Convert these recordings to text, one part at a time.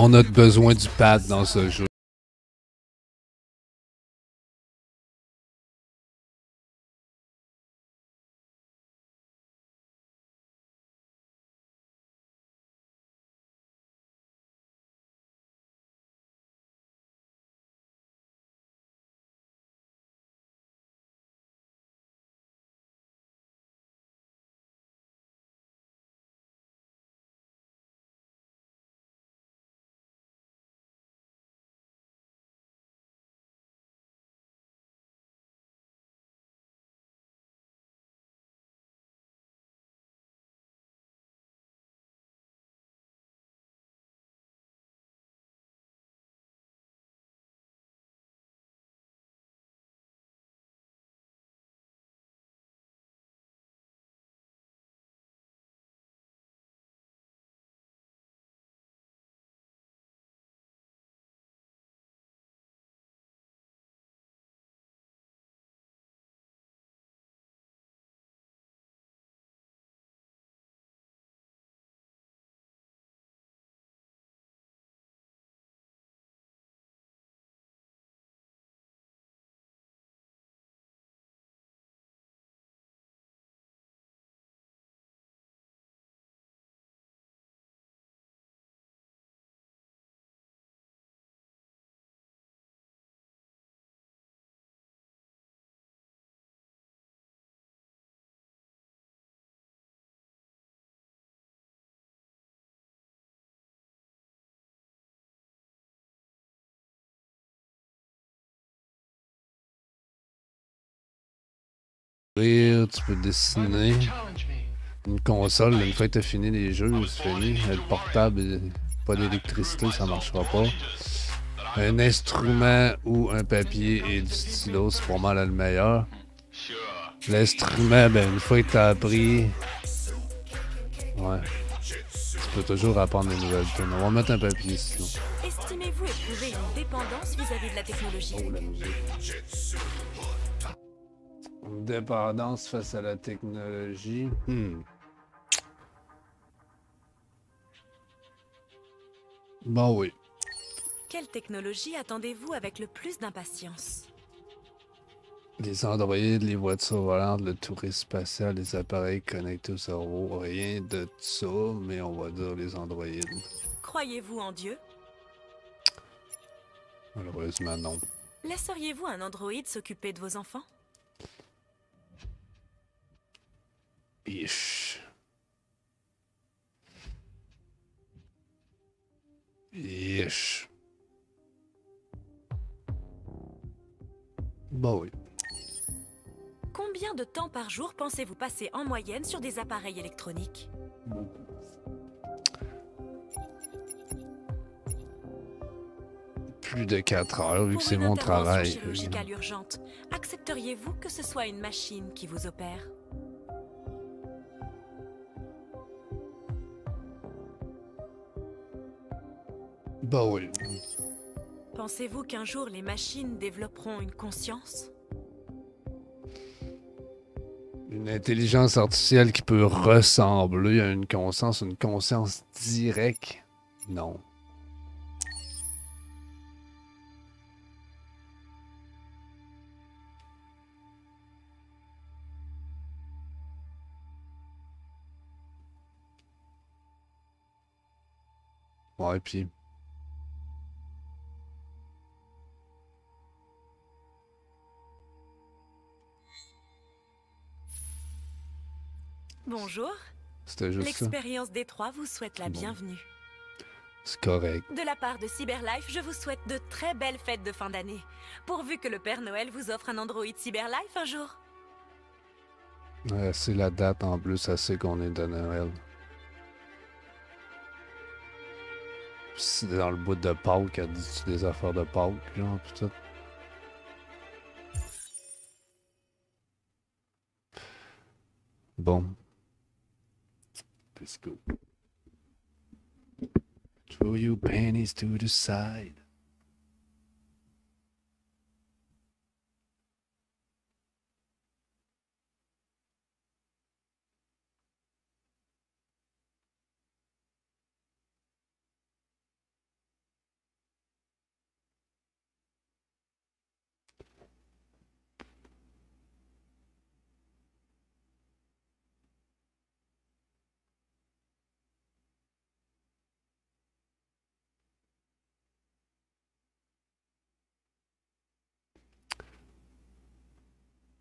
On a besoin du pad dans ce jeu. Tu peux dessiner. Une console, une fois que tu as fini les jeux, c'est fini. Le portable, pas d'électricité, ça marchera pas. Un instrument ou un papier et du stylo, c'est pas mal le meilleur. L'instrument, ben, une fois que tu as appris, ouais, tu peux toujours apprendre des nouvelles tunes. On va mettre un papier sinon. Estimez-vous éprouver une dépendance vis-à-vis de la technologie? Oh, la musique. Une dépendance face à la technologie. Bon, oui. Quelle technologie attendez-vous avec le plus d'impatience? Les androïdes, les voitures volantes, le tourisme spatial, les appareils connectés au cerveau, rien de ça, mais on va dire les androïdes. Croyez-vous en Dieu? Malheureusement, non. Laisseriez-vous un androïde s'occuper de vos enfants? Ish. Ish. Bon, oui. Combien de temps par jour pensez-vous passer en moyenne sur des appareils électroniques? Plus de 4 heures, vu que Pour c'est une mon intervention travail. chirurgicale urgente, accepteriez-vous que ce soit une machine qui vous opère? Bah oui. Pensez-vous qu'un jour les machines développeront une conscience? Une intelligence artificielle qui peut ressembler à une conscience directe? Non. Ouais, puis... Bonjour. C'était juste ça. L'expérience Détroit vous souhaite la bienvenue. C'est correct. De la part de Cyberlife, je vous souhaite de très belles fêtes de fin d'année. Pourvu que le Père Noël vous offre un Android Cyberlife un jour. C'est la date en plus, ça sait qu'on est de Noël. C'est dans le bout de Pâques, elle dit des affaires de Pâques, genre, pis tout. Bon. Let's go. Throw your panties to the side.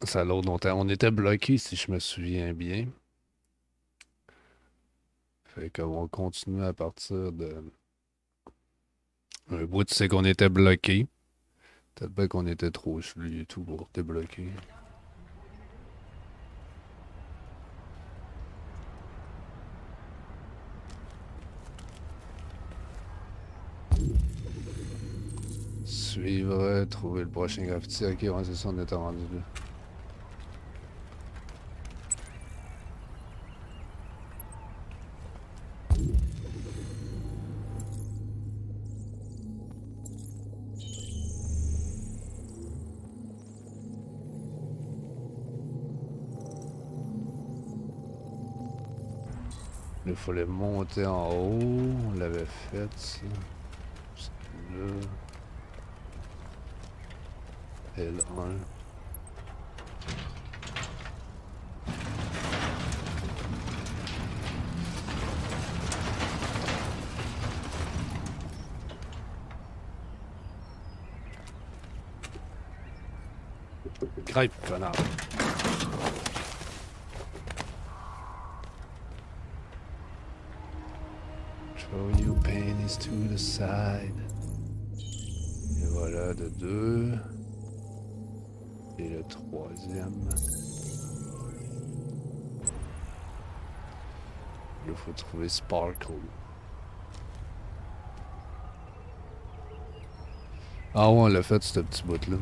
Ça load longtemps. On était bloqué, si je me souviens bien. Fait qu'on va continuer à partir de... Un bout, c'est qu'on était bloqué. Peut-être pas qu'on était trop chelou et tout pour débloquer. Suivre, trouver le prochain graffiti. Ok, ouais, c'est ça, on était rendu là. Il fallait monter en haut. On l'avait fait, ça. Là. L1. Gripe, connard. Throw your panties to the side. Et voilà, de 2. Et le troisième. Il faut trouver Sparkle. Ah ouais, on l'a fait, ce petit bout-là.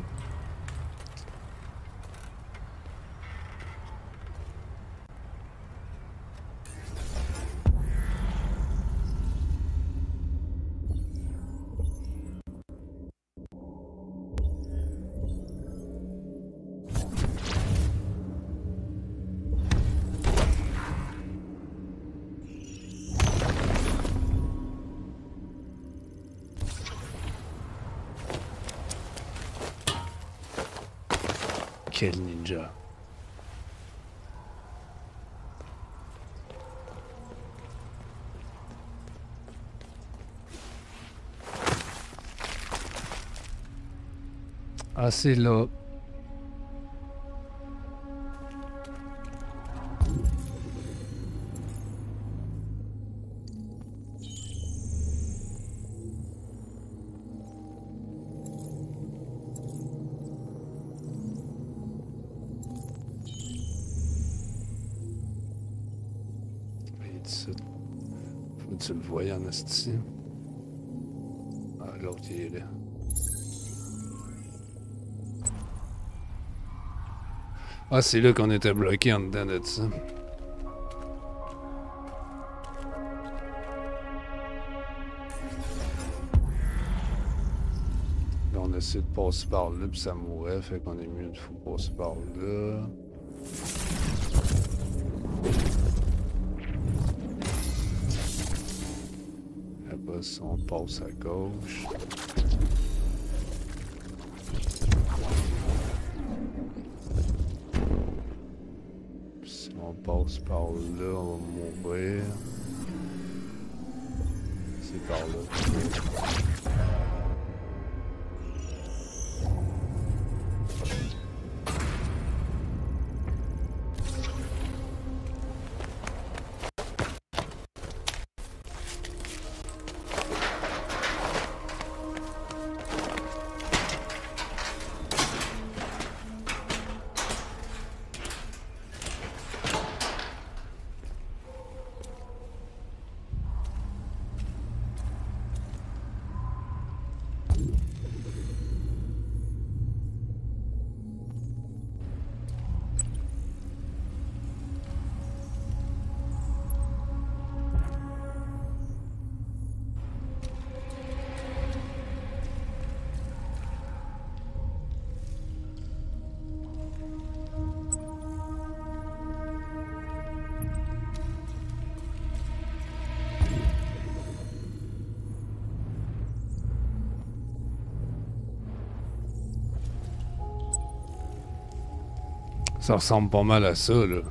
Quel ninja. Ah, c'est là. Faut que tu le voyes en esti. Ah, l'autre, il est là. Ah, c'est là qu'on était bloqué en dedans de ça. Là, on a essayé de passer par là, puis ça mourait, fait qu'on est mieux de faut passer par là. Après ça, on passe à gauche. Si on passe par là, on va mourir. C'est par là. Ça ressemble pas mal à ça, là.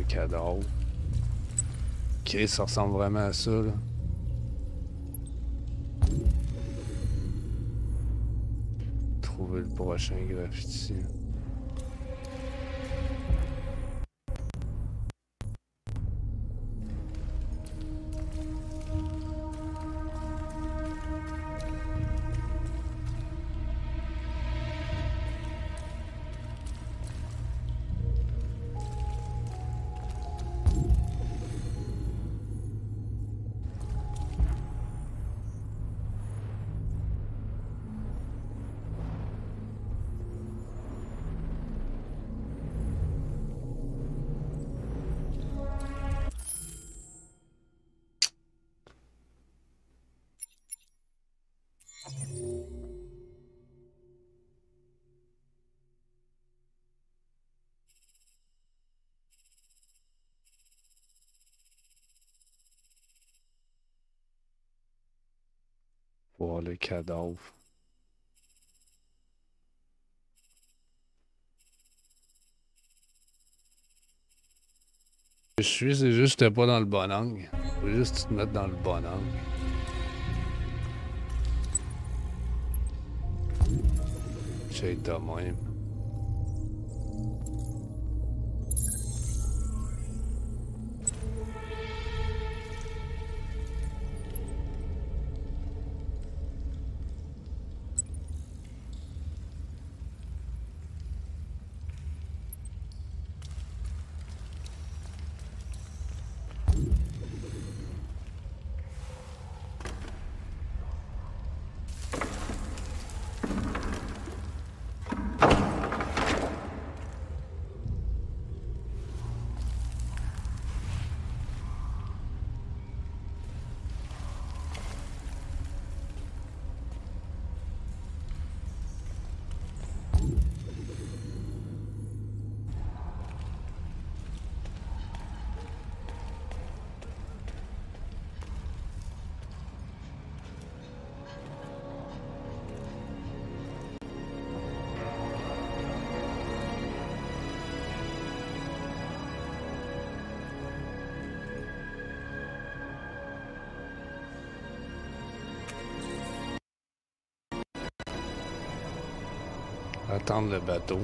un cadavre. Ok, ça ressemble vraiment à ça, là. Trouver le prochain graffiti. Voir le cadavre. Je suis, c'est juste que t'es pas dans le bon angle. Faut juste te mettre dans le bon angle. J'ai de même. Attendre le bateau.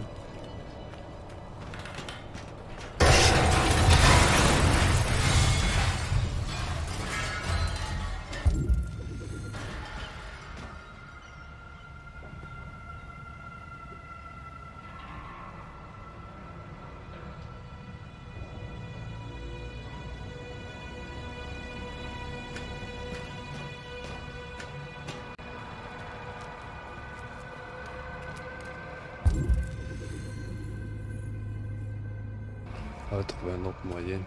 On va trouver un autre moyen.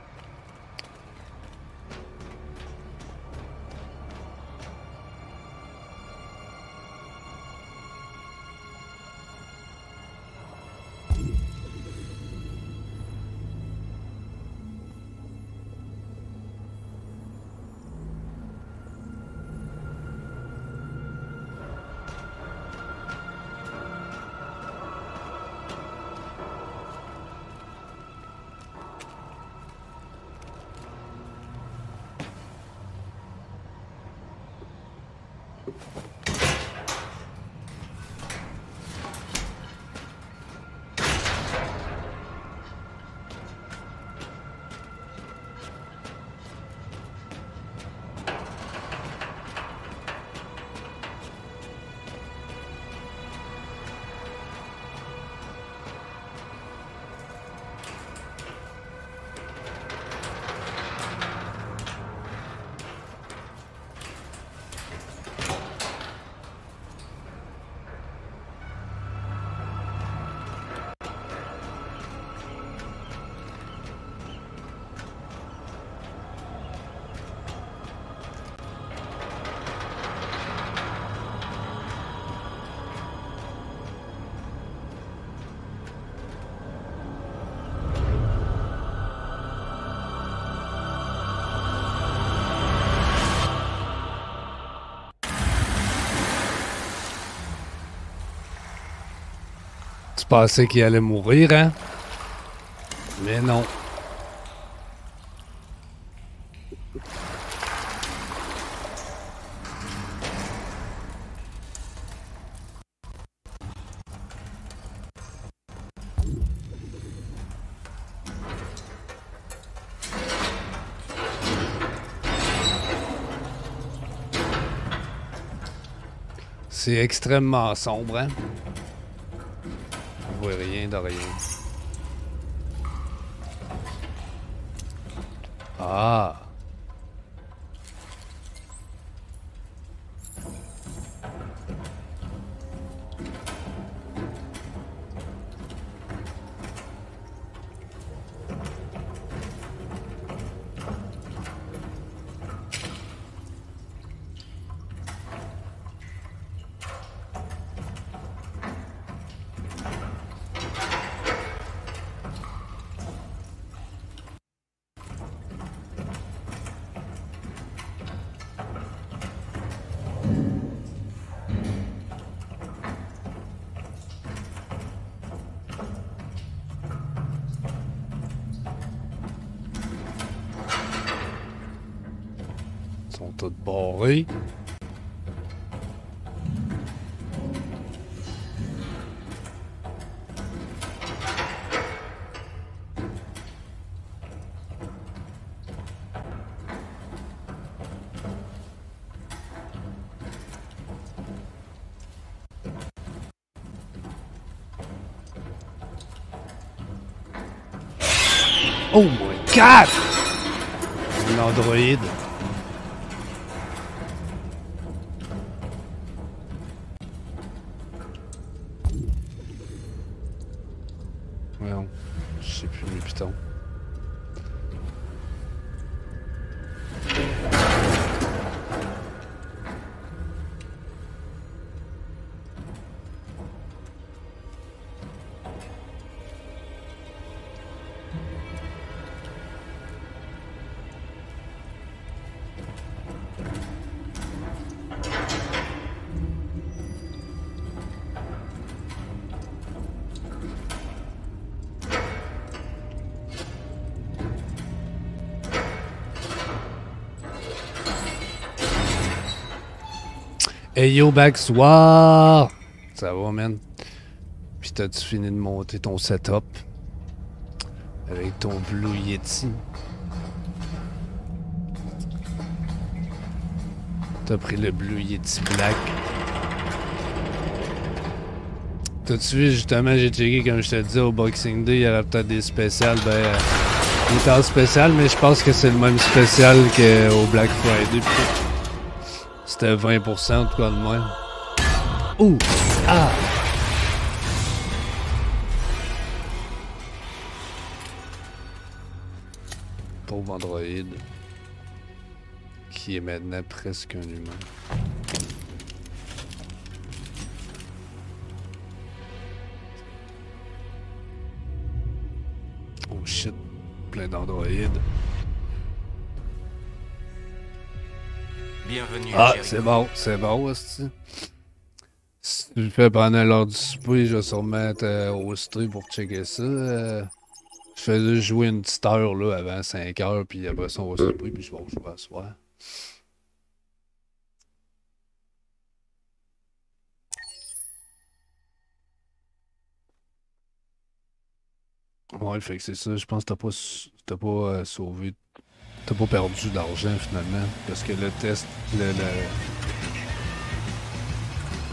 Tu pensais qu'il allait mourir, hein? Mais non. C'est extrêmement sombre, hein? On voit rien de rien. Ah! Ils sont tous barrés. Oh my god! Un androïde. Voyons, je sais plus mes pitons. Hey yo, Baxoir! Ça va, man? Puis t'as-tu fini de monter ton setup? Avec ton Blue Yeti? T'as pris le Blue Yeti Black. T'as-tu vu, justement, j'ai checké, comme je te disais, au Boxing Day, il y aurait peut-être des spéciales. Ben, il est en spécial, mais je pense que c'est le même spécial qu'au Black Friday. C'était 20% en tout cas de même. Ouh! Ah! Pauvre androïde. Qui est maintenant presque un humain. Oh shit. Plein d'androïdes. Bienvenue. Ah, c'est bon, hostie. Si tu le fais pendant l'heure du souper, je vais sûrement être au stream pour checker ça. Je fais juste jouer une petite heure là, avant 5 heures, puis après ça, on va souper, puis je vais jouer à soir. Ouais, fait que c'est ça. Je pense que t'as pas sauvé. T'as pas perdu d'argent finalement. Parce que le test.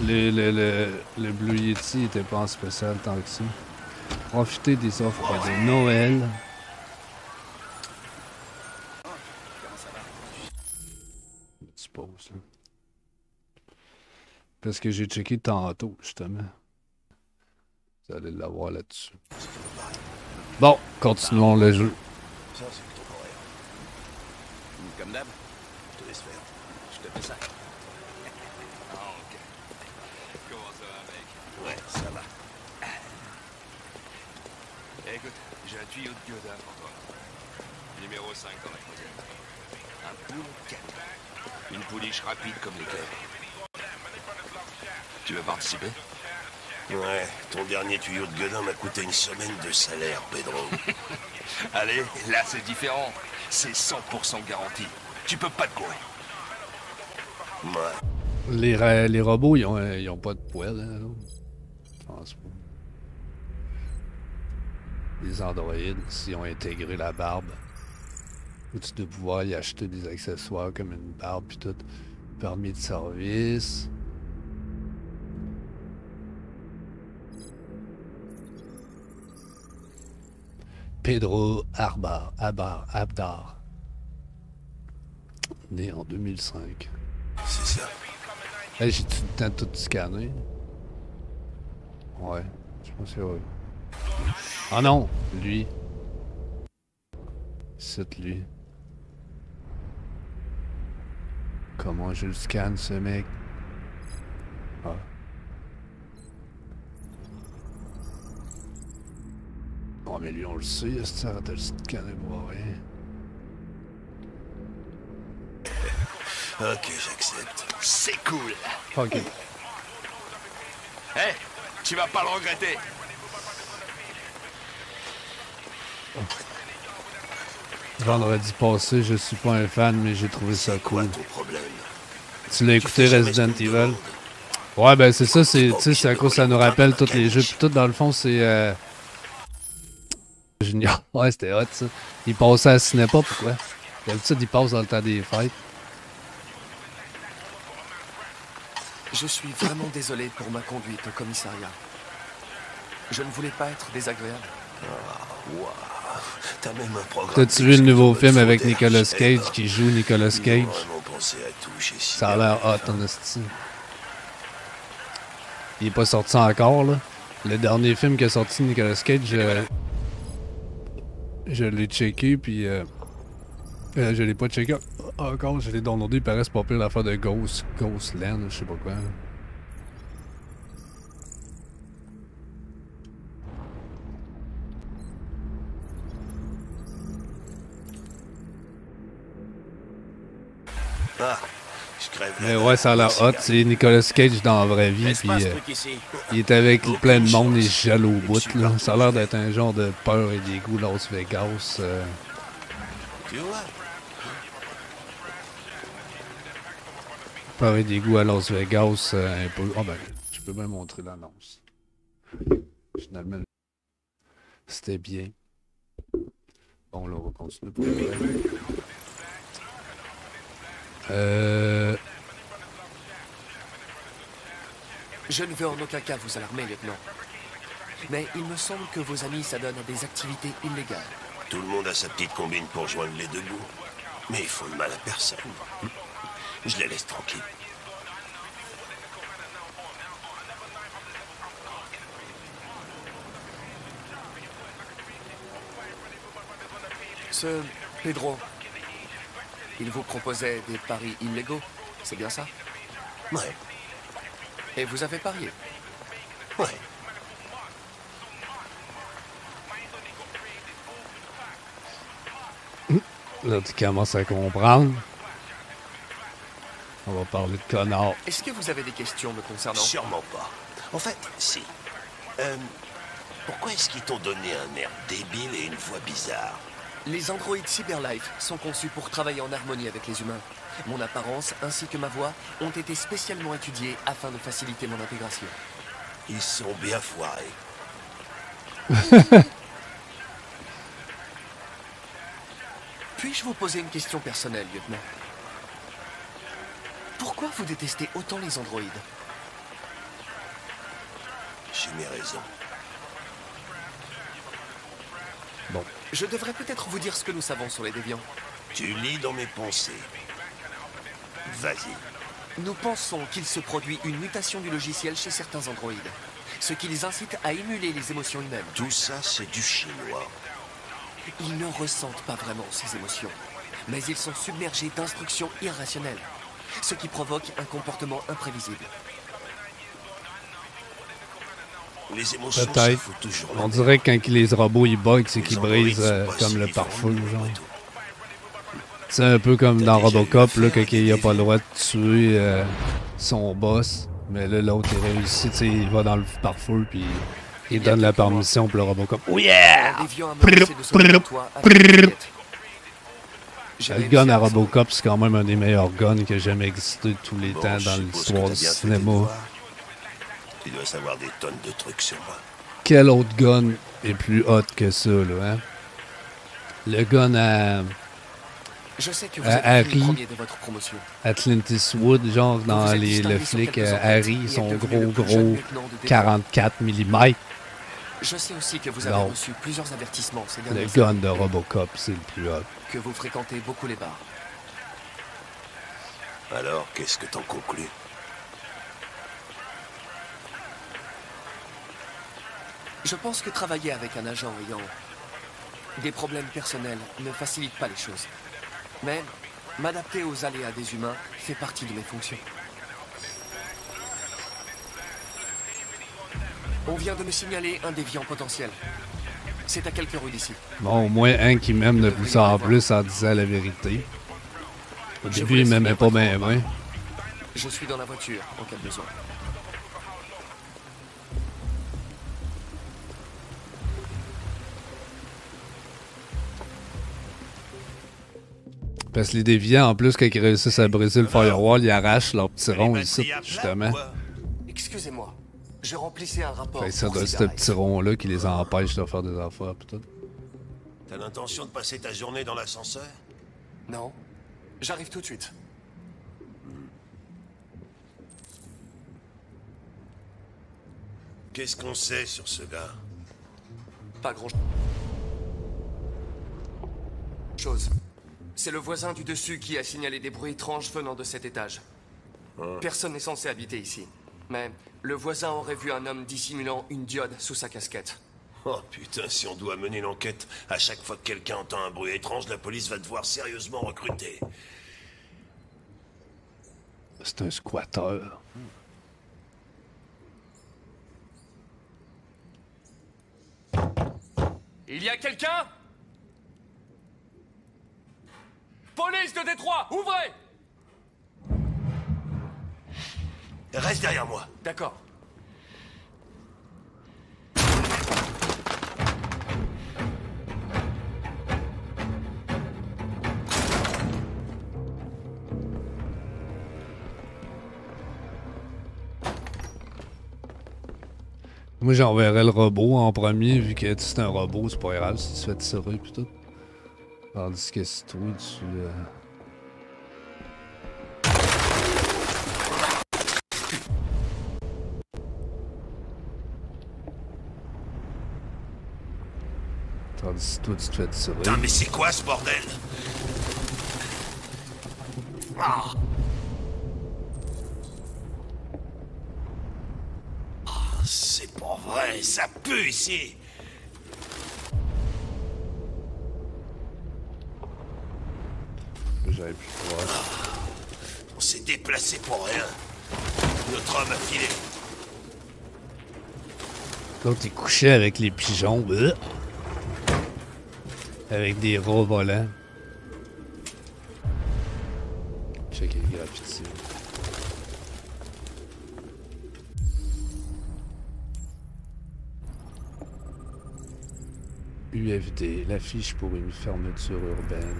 Le Blue Yeti était pas en spécial tant que ça. Profitez des offres de Noël. Tu poses, là. Parce que j'ai checké tantôt, justement. Vous allez l'avoir là-dessus. Bon, continuons le jeu. Ça, c'est plutôt correct. Comme d'hab, je te laisse faire. Je te fais ça. Ah, ok. Comment ça va, mec? Ouais, ça va. Écoute, j'ai un tuyau de Godin pour toi. Numéro 5 dans la closet. Un poule 4. Une pouliche rapide comme l'éclair. Tu veux participer? Ouais, ton dernier tuyau de Godin m'a coûté une semaine de salaire, Pedro. Allez, là c'est différent. C'est 100% garanti. Tu peux pas te courir. Ouais. Les robots, ils ont pas de poils, hein, je pense pas. Les androïdes, s'ils ont intégré la barbe. Ou tu dois pouvoir y acheter des accessoires comme une barbe pis tout. Permis de service. Pedro Abdar. Né en 2005. C'est ça. Hey, j'ai-tu le temps de tout scanner? Ouais, je pense que oui. Ah non! Lui. C'est lui. Comment je le scanne, ce mec? Ah. Oh, mais lui, on le sait, ça arrête de le scanner pour rien. Ok, j'accepte. C'est cool. Fuck it. Hé, tu vas pas le regretter. Vendredi passé, je suis pas un fan, mais j'ai trouvé ça Quoi cool. ton problème? Tu l'as écouté fais jamais Resident ce qu'on te Evil? demande. Ouais, ben c'est ça, c'est à cause ça nous rappelle tous les jeux. Puis tout, dans le fond, c'est... Junior. Ouais, c'était hot, ça. Il passait à Cinépa, pourquoi? D'habitude, il passe dans le temps des fêtes. Je suis vraiment désolé pour ma conduite au commissariat. Je ne voulais pas être désagréable. Waouh. T'as même un programme. T'as-tu vu le nouveau film d'exclusion avec d'air, Nicolas je sais Cage pas. qui joue Nicolas Ils ont Cage? vraiment pensé à tout chez Ça a l'air hot, en esti. Il est pas sorti encore, là. Le dernier film qui a sorti Nicolas Cage, je l'ai checké, puis je l'ai pas checké encore, je l'ai downloadé, il paraît c'est pas pire l'affaire de Ghostland, je sais pas quoi. Ah, je crève la Mais dalle. ouais, ça a l'air hot, c'est Nicolas Cage dans la vraie vie, puis il est avec plein de monde, il se gèle au bout, là. Ça a l'air d'être un genre de peur et dégoût Las Vegas. Tu vois? Peur et dégoût à Las Vegas, un peu. Ah ben, je peux bien montrer l'annonce. Finalement, c'était bien. Bon, là, on va continuer pour le vrai. Je ne veux en aucun cas vous alarmer, lieutenant. Mais il me semble que vos amis s'adonnent à des activités illégales. Tout le monde a sa petite combine pour joindre les deux bouts. Mais ils font de mal à personne. Je les laisse tranquilles. Ce Pedro, il vous proposait des paris illégaux, c'est bien ça? Ouais, Et vous avez parié? ouais. Là, tu commences à comprendre. On va parler de connard. Est-ce que vous avez des questions me concernant? Sûrement pas. En fait, si. Pourquoi est-ce qu'ils t'ont donné un air débile et une voix bizarre? Les androïdes Cyberlife sont conçus pour travailler en harmonie avec les humains. Mon apparence ainsi que ma voix ont été spécialement étudiées afin de faciliter mon intégration. Ils sont bien foirés. Puis-je vous poser une question personnelle, lieutenant? Pourquoi vous détestez autant les androïdes? J'ai mes raisons. Bon. Je devrais peut-être vous dire ce que nous savons sur les déviants. Tu lis dans mes pensées. Vas-y. Nous pensons qu'il se produit une mutation du logiciel chez certains androïdes, ce qui les incite à émuler les émotions humaines. Tout ça, c'est du chinois. Ils ne ressentent pas vraiment ces émotions, mais ils sont submergés d'instructions irrationnelles, ce qui provoque un comportement imprévisible. Les émotions, ça Peut-être. fout toujours On la dirait que quand les robots ils bug, c'est Les qu'ils androïdes brisent sont pas comme le si pare-feu, différents, genre. après tout. C'est un peu comme T'as dans déjà eu Robocop, là, affaire quand il a pas le droit de tuer son boss. Mais là, l'autre, il réussit, tu sais, il va dans le pare-feu, puis il donne la permission pour le Robocop. Oh yeah! Un déviant a menacé de sauver le toit avec une baguette. J'ai Le réussi gun à rassembler. Robocop, c'est quand même un des meilleurs guns qui a jamais existé de tous les Bon, temps je dans suppose que l'histoire t'as du bien fait tes cinéma. devoirs. Tu dois savoir des tonnes de trucs sur moi. Quel autre gun est plus hot que ça, là, hein? Le gun à Je sais que vous Harry. avez fini premier de votre promotion. Clint Eastwood, genre dans Vous êtes le distingué sur flic quelques enquêtes Harry, et son êtes devenu le plus jeune gros lieutenant de défense. 44 mm. Je sais aussi que vous avez Non. reçu plusieurs avertissements ces Le derniers gun de Robocop, c'est le plus hot. que vous fréquentez beaucoup les bars. Alors, qu'est-ce que t'en conclus? Je pense que travailler avec un agent ayant des problèmes personnels ne facilite pas les choses. Mais m'adapter aux aléas des humains fait partie de mes fonctions. On vient de me signaler un déviant potentiel. C'est à quelques rues d'ici. Bon, au moins un qui m'aime de plus en plus en disant la vérité. Au Je début, vous il laisse m'aimait pas finir bien, votre ouais. Je suis dans la voiture en cas de besoin. Parce que les déviants, en plus, quand ils réussissent à briser le firewall, ils arrachent leur petit rond Les ici, batteries à plat, justement. quoi? Excusez-moi, je remplissais un rapport. Fait que ça pour doit être ce Cyber petit rond-là qui les empêche de faire des affaires, pis tout. T'as l'intention de passer ta journée dans l'ascenseur? Non, j'arrive tout de suite. Qu'est-ce qu'on sait sur ce gars? Pas grand chose. C'est le voisin du dessus qui a signalé des bruits étranges venant de cet étage. Personne n'est censé habiter ici. Mais le voisin aurait vu un homme dissimulant une diode sous sa casquette. Oh putain, si on doit mener l'enquête, à chaque fois que quelqu'un entend un bruit étrange, la police va devoir sérieusement recruter. C'est un squatter. Il y a quelqu'un? Police de Détroit, ouvrez! Reste derrière moi. D'accord. Moi, j'enverrais le robot en premier, vu que c'est un robot, c'est pas grave si tu fais tirer pis tout. Tandis que si toi, tu... Tandis que toi, tu te fais tirer. Putain, mais c'est quoi ce bordel? Ah. Ah, c'est pas vrai, ça pue ici. J'avais pu voir. On s'est déplacé pour rien. Notre homme a filé. L'autre, il couchait avec les pigeons. Avec des rats volants. Check les graffitis. UFD, l'affiche pour une fermeture urbaine.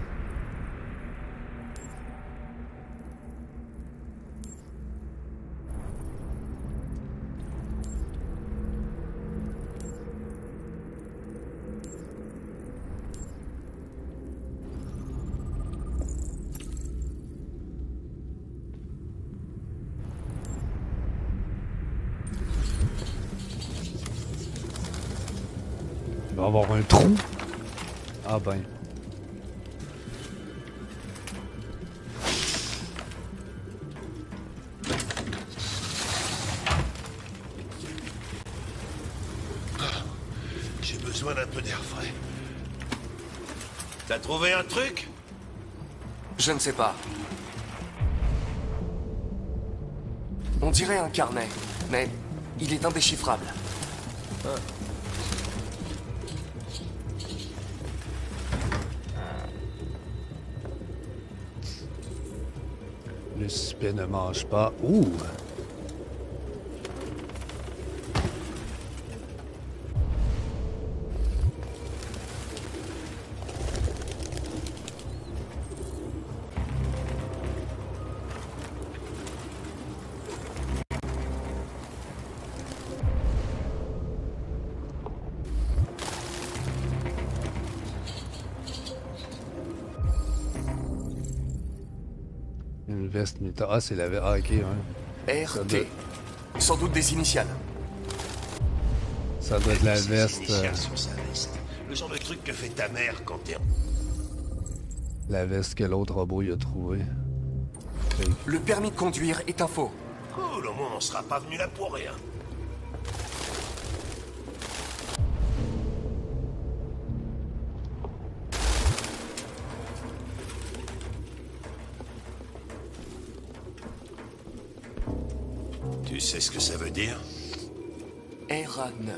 Il va y avoir un trou. Ah ben. J'ai besoin d'un peu d'air frais. T'as trouvé un truc? Je ne sais pas. On dirait un carnet, mais il est indéchiffrable. Le suspect ne mange pas. Ouh! Une veste militaire. Ah, c'est la veste. Ah, ok, ouais. Ça RT. Sans doute des initiales. Ça doit être la Ses veste. initiales sur sa veste. Le genre de truc que fait ta mère quand t'es... La veste que l'autre robot y a trouvé. Le permis de conduire est un faux. Cool, au moins on sera pas venu là pour rien. Tu sais ce que ça veut dire? RA9.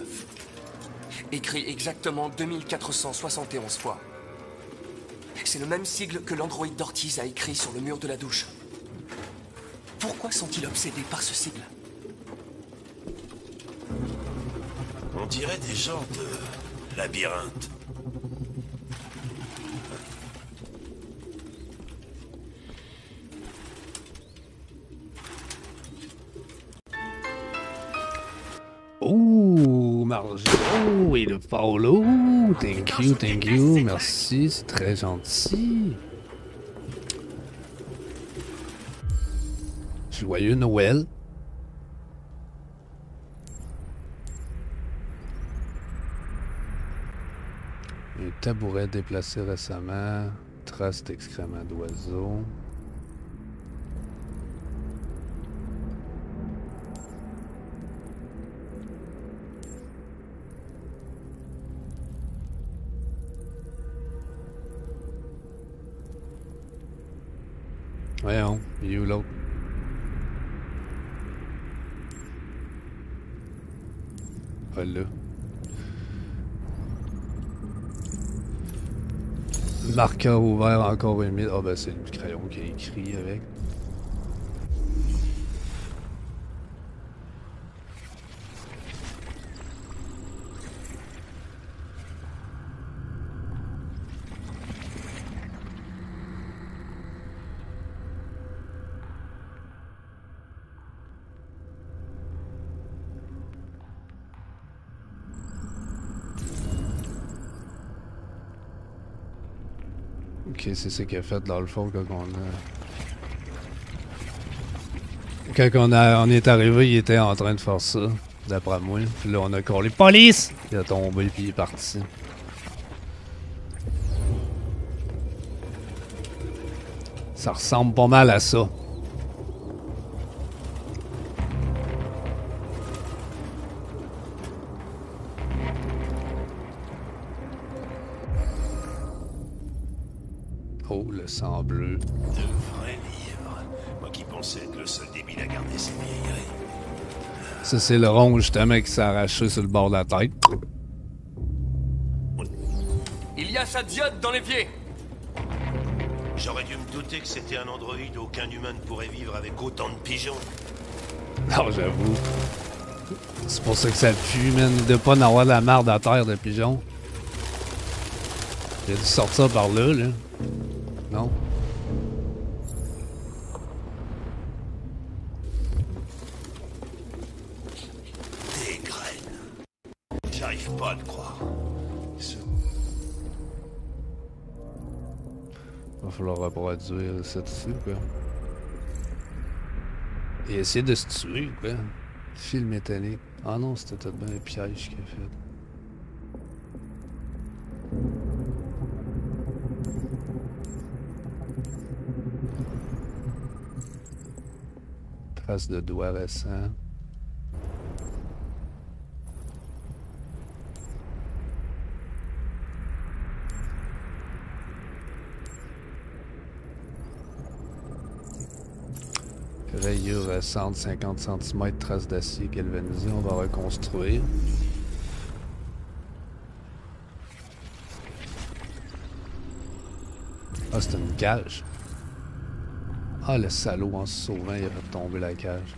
Écrit exactement 2471 fois. C'est le même sigle que l'androïde d'Ortiz a écrit sur le mur de la douche. Pourquoi sont-ils obsédés par ce sigle? On dirait des genres de labyrinthe. Oh, Marge. Oh, et le follow. Thank you. Merci, c'est très gentil. Joyeux Noël. Un tabouret déplacé récemment. Trace d'excréments d'oiseaux. Voyons, il est où l'autre? Voilà. Marqueur ouvert, encore humide. Ah ben c'est le crayon qui a écrit avec. Ok, c'est ça qu'il a fait dans le fond quand on est arrivé, il était en train de faire ça, d'après moi. Puis là, on a collé police! Il a tombé puis il est parti. Ça ressemble pas mal à ça. Oh, le sang bleu. De vrais livres. Moi qui pensais être le seul débile à garder ces vieilleries. Ça, c'est le rond justement qui s'est arraché sur le bord de la tête. Il y a sa diode dans les pieds. J'aurais dû me douter que c'était un androïde. Aucun humain ne pourrait vivre avec autant de pigeons. Non, j'avoue. C'est pour ça que ça pue, man, de pas en avoir de la merde à terre de pigeons. Il a dû sortir par là, là. Non? Des graines. J'arrive pas à le croire. Va falloir reproduire ça dessus, quoi. Et essayer de se tuer, quoi. Fil métallique. Ah non, c'était tout bien un piège qu'il a fait. Trace de doigts récents. Rayure récente, 50 cm, trace d'acier galvanisé, on va reconstruire. Ah, c'est une cage. Ah, le salaud, en se sauvant, il a fait tomber la cage.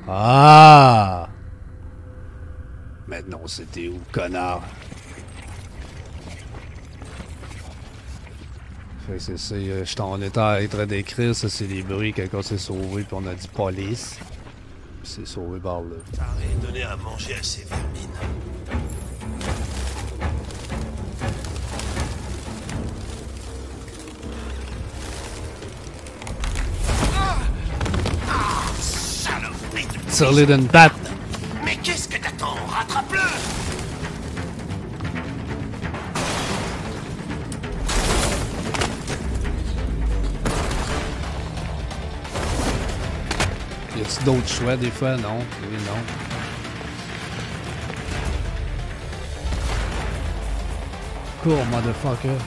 Ah! Maintenant, c'était où, connard? Fait que c'est ça, on était en train d'écrire, ça c'est les bruits quand on s'est sauvé, puis on a dit police. Puis c'est sauvé par là. T'as donné à manger à ces vermines. Saloperie de... Tire-les d'une patte! Mais qu'est-ce que t'attends? Rattrape-le! Y a-tu d'autres choix des fois? Non. Oui, non. Cours, motherfucker.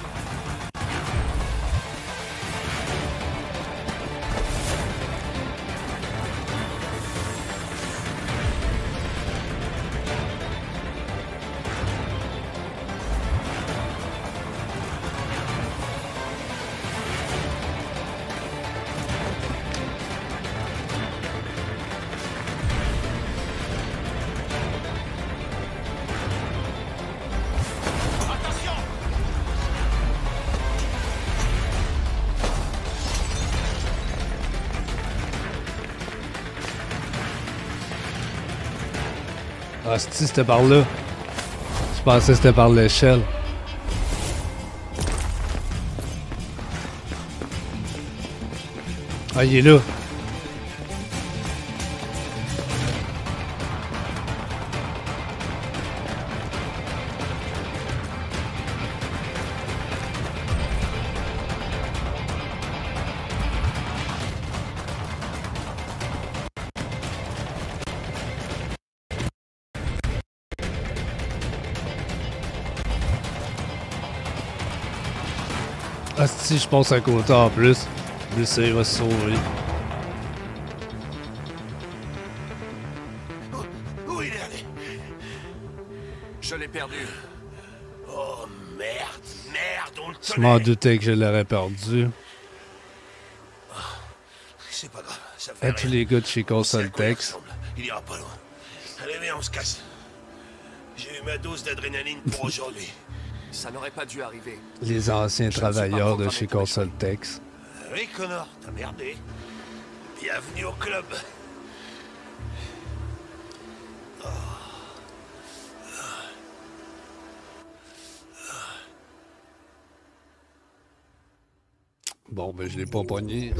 Ah, si c'était par là. Je pensais que c'était par l'échelle. Ah, il est là. Ah, si je pense à côté en plus. Lui, ça, il va se sauver. Où il est allé? Je l'ai perdu. Oh merde, merde, on le Je m'en connaît. doutais que je l'aurais perdu. C'est pas grave, ça fait À tous rien. les gars de chez On sait à Console quoi il Tex. ressemble. Il ira pas loin. Allez, viens, on se casse. J'ai eu ma dose d'adrénaline pour aujourd'hui. Ça n'aurait pas dû arriver. Les anciens Je ne suis pas travailleurs de programmé chez pour les Console Tex. Oui, Connor, t'as merdé. Bienvenue au club. Bon, ben je l'ai pas pogné.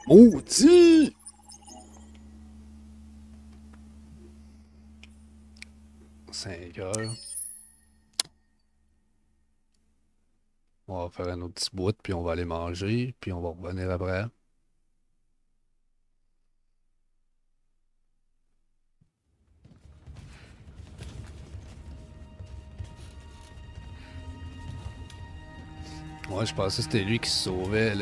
Oh, ti! Cinq heures. On va faire un autre petit bout, puis on va aller manger, puis on va revenir après. Ouais, je pensais que c'était lui qui se sauvait,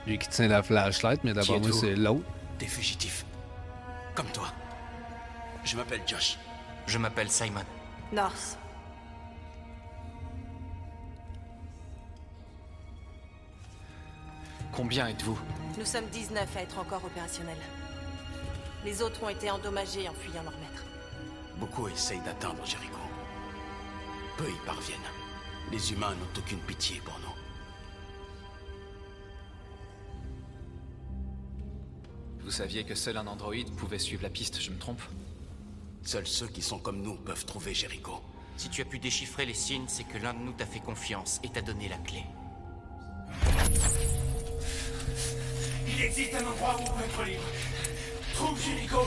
lui qui tient la flashlight, mais d'abord Qui moi êtes-vous? c'est l'autre. Des fugitifs. Comme toi. Je m'appelle Josh. Je m'appelle Simon. North. Combien êtes-vous? Nous sommes 19 à être encore opérationnels. Les autres ont été endommagés en fuyant leur maître. Beaucoup essayent d'atteindre Jericho. Peu y parviennent. Les humains n'ont aucune pitié pour nous. Vous saviez que seul un androïde pouvait suivre la piste, je me trompe? Seuls ceux qui sont comme nous peuvent trouver Jericho. Si tu as pu déchiffrer les signes, c'est que l'un de nous t'a fait confiance et t'a donné la clé. Il existe un endroit où on peut être libre. Trouve Jericho.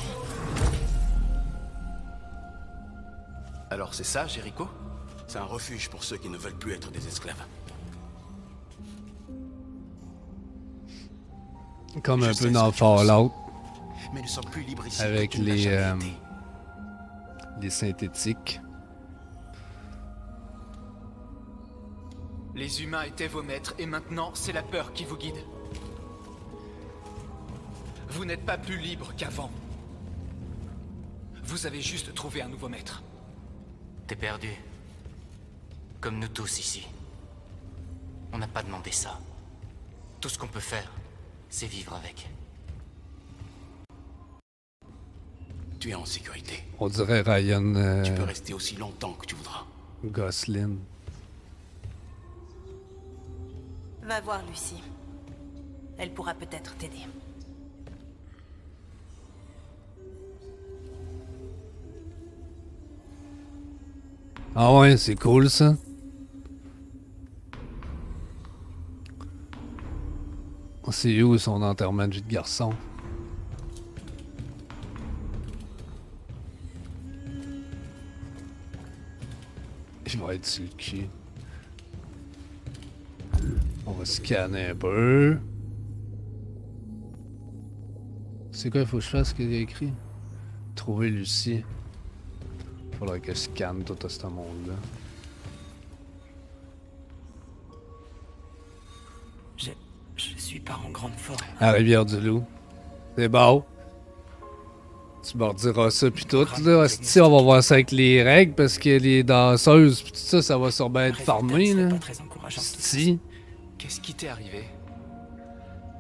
Alors c'est ça, Jericho? C'est un refuge pour ceux qui ne veulent plus être des esclaves. Comme Je un sais peu ce dans que tu ressens. Fallout, Mais nous sommes plus libres ici. avec que tu ne l'as jamais été. les synthétiques. Les humains étaient vos maîtres et maintenant c'est la peur qui vous guide. Vous n'êtes pas plus libre qu'avant. Vous avez juste trouvé un nouveau maître. T'es perdu. Comme nous tous ici. On n'a pas demandé ça. Tout ce qu'on peut faire, c'est vivre avec. Tu es en sécurité. On dirait Ryan Tu peux rester aussi longtemps que tu voudras. Gosling. Va voir Lucie. Elle pourra peut-être t'aider. Ah ouais, c'est cool ça. C'est où son enterrement de vie de garçon? Il va être sur le cul. On va scanner un peu. C'est quoi il faut que je fasse ce qu'il y a écrit? Trouver Lucie. Faudrait que je scanne tout ce monde-là. Je suis pas en grande forme. À Rivière-du-Loup. C'est bon. Tu me rediras ça pis tout, là. Si on va voir ça avec les règles, parce que les danseuses pis tout ça, ça va sûrement être farmé, là. Si. Qu'est-ce qui t'est arrivé?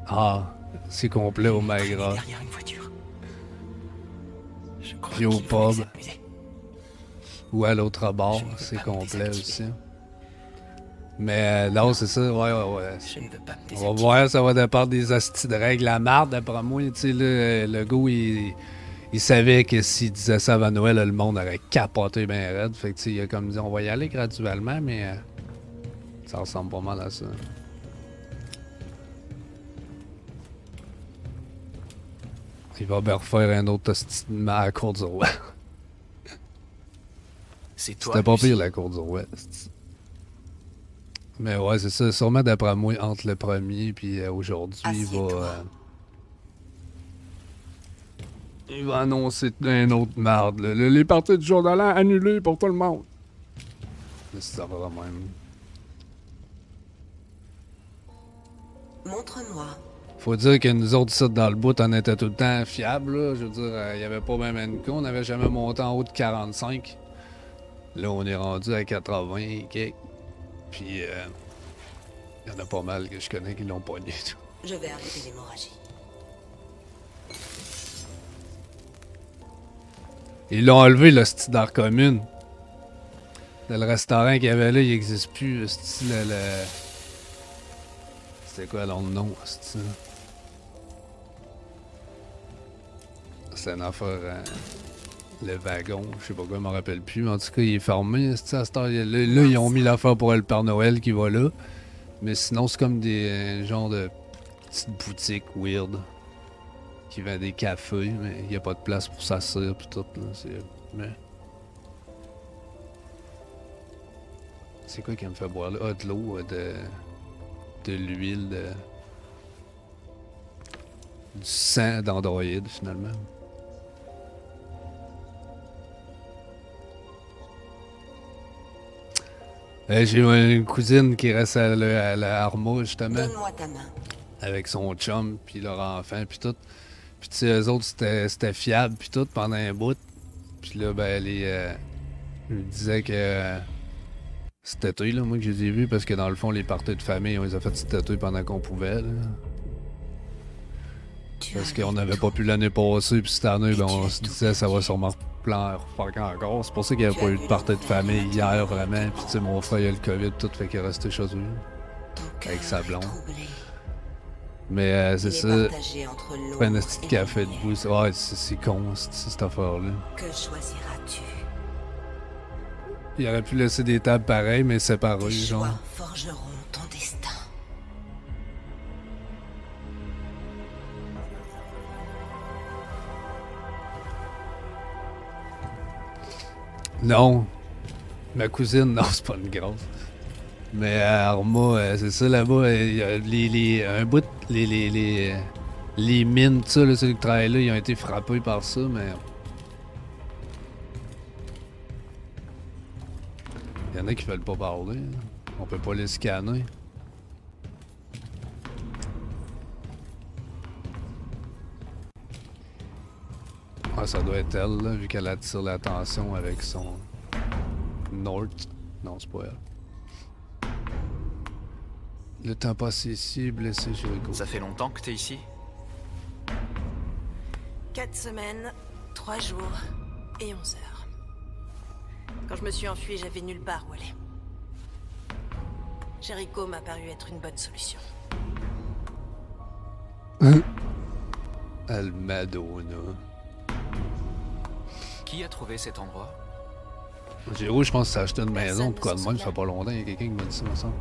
Ah, c'est complet au Magra. Derrière une voiture. Je crois Puis au qu'il faut pub. s'amuser. Ou à l'autre bord, c'est complet aussi. Mais non, c'est ça, ouais. Je ne veux pas me On va voir, ça va dépendre des hosties de règles à marde, d'après moi. Tu sais, le gars, il savait que s'il disait ça avant Noël, le monde aurait capoté bien raide. Fait que, tu sais, il a comme dit, on va y aller graduellement, mais ça ressemble pas mal à ça. Il va bien refaire un autre hostie de à la Cour du Roi. C'est toi. C'était pas Lucie. pire, la Cour du Roi. Mais ouais, c'est ça. Sûrement d'après moi, entre le premier puis aujourd'hui, il va annoncer un autre marde. Là. Les parties du jour de l'an annulées pour tout le monde. Mais ça va même. Montre-moi. Faut dire que nous autres, ça, dans le bout, on était tout le temps fiables. Là. Je veux dire, il y avait pas même une con. On n'avait jamais monté en haut de 45. Là, on est rendu à 80 et quelques. Puis, il y en a pas mal que je connais qui l'ont pogné. Je vais arrêter l'hémorragie. Ils l'ont enlevé, le style d'art commune. Le restaurant qu'il y avait là, il n'existe plus. Le style, c'était quoi alors le nom? C'est une affaire. Le wagon, je sais pas quoi, je m'en rappelle plus. Mais en tout cas, il est fermé. À cette heure, là, ils ont mis l'affaire pour le Père Noël qui va là. Mais sinon, c'est comme des genres de petites boutiques weird qui vendent des cafés, mais il n'y a pas de place pour s'asseoir pis tout. C'est quoi qui me fait boire là? Ah, de l'eau, de l'huile, du sang d'androïde finalement. J'ai une cousine qui reste à la Arma, justement. Donne-moi ta main. Avec son chum, puis leur enfant, puis tout. Puis tu sais, eux autres, c'était fiable, puis tout, pendant un bout. Puis là, ben, ils disaient que c'était tatoué, là, moi, que je les ai vus, parce que dans le fond, les parties de famille, on les a fait se tatouer pendant qu'on pouvait, là. Parce qu'on n'avait pas pu l'année passée, puis cette année, ben, on se disait ça va sûrement refaire encore. C'est pour ça qu'il n'y avait pas eu de partie de famille hier, vraiment. Puis tu sais, mon frère, il a le COVID, tout fait qu'il est resté chez eux. Avec sa blonde. Mais c'est ça. Prends un petit café debout. Ouais, c'est con, cette affaire-là. Que choisiras-tu? Il aurait pu laisser des tables pareilles, mais séparées, genre. Les choix forgeront ton destin. Non. Ma cousine, non, c'est pas une grosse. Mais à Arma, c'est ça là-bas, il y a un bout, les mines, tout ça, là, ceux qui travaillent là, ils ont été frappés par ça, mais. Il y en a qui veulent pas parler. On peut pas les scanner. Ah, ça doit être elle, là, vu qu'elle attire l'attention avec son North. Non, c'est pas elle. Le temps passé ici, blessé Jericho. Ça fait longtemps que t'es ici? 4 semaines, 3 jours et 11 heures. Quand je me suis enfuie, j'avais nulle part où aller. Jericho m'a paru être une bonne solution. El Madonna. Qui a trouvé cet endroit? Jérôme, je pense que ça a acheté une maison, Personne de quoi ne de s'en même, ça souvient. fait pas longtemps, il y a quelqu'un qui m'a dit ça, me semble.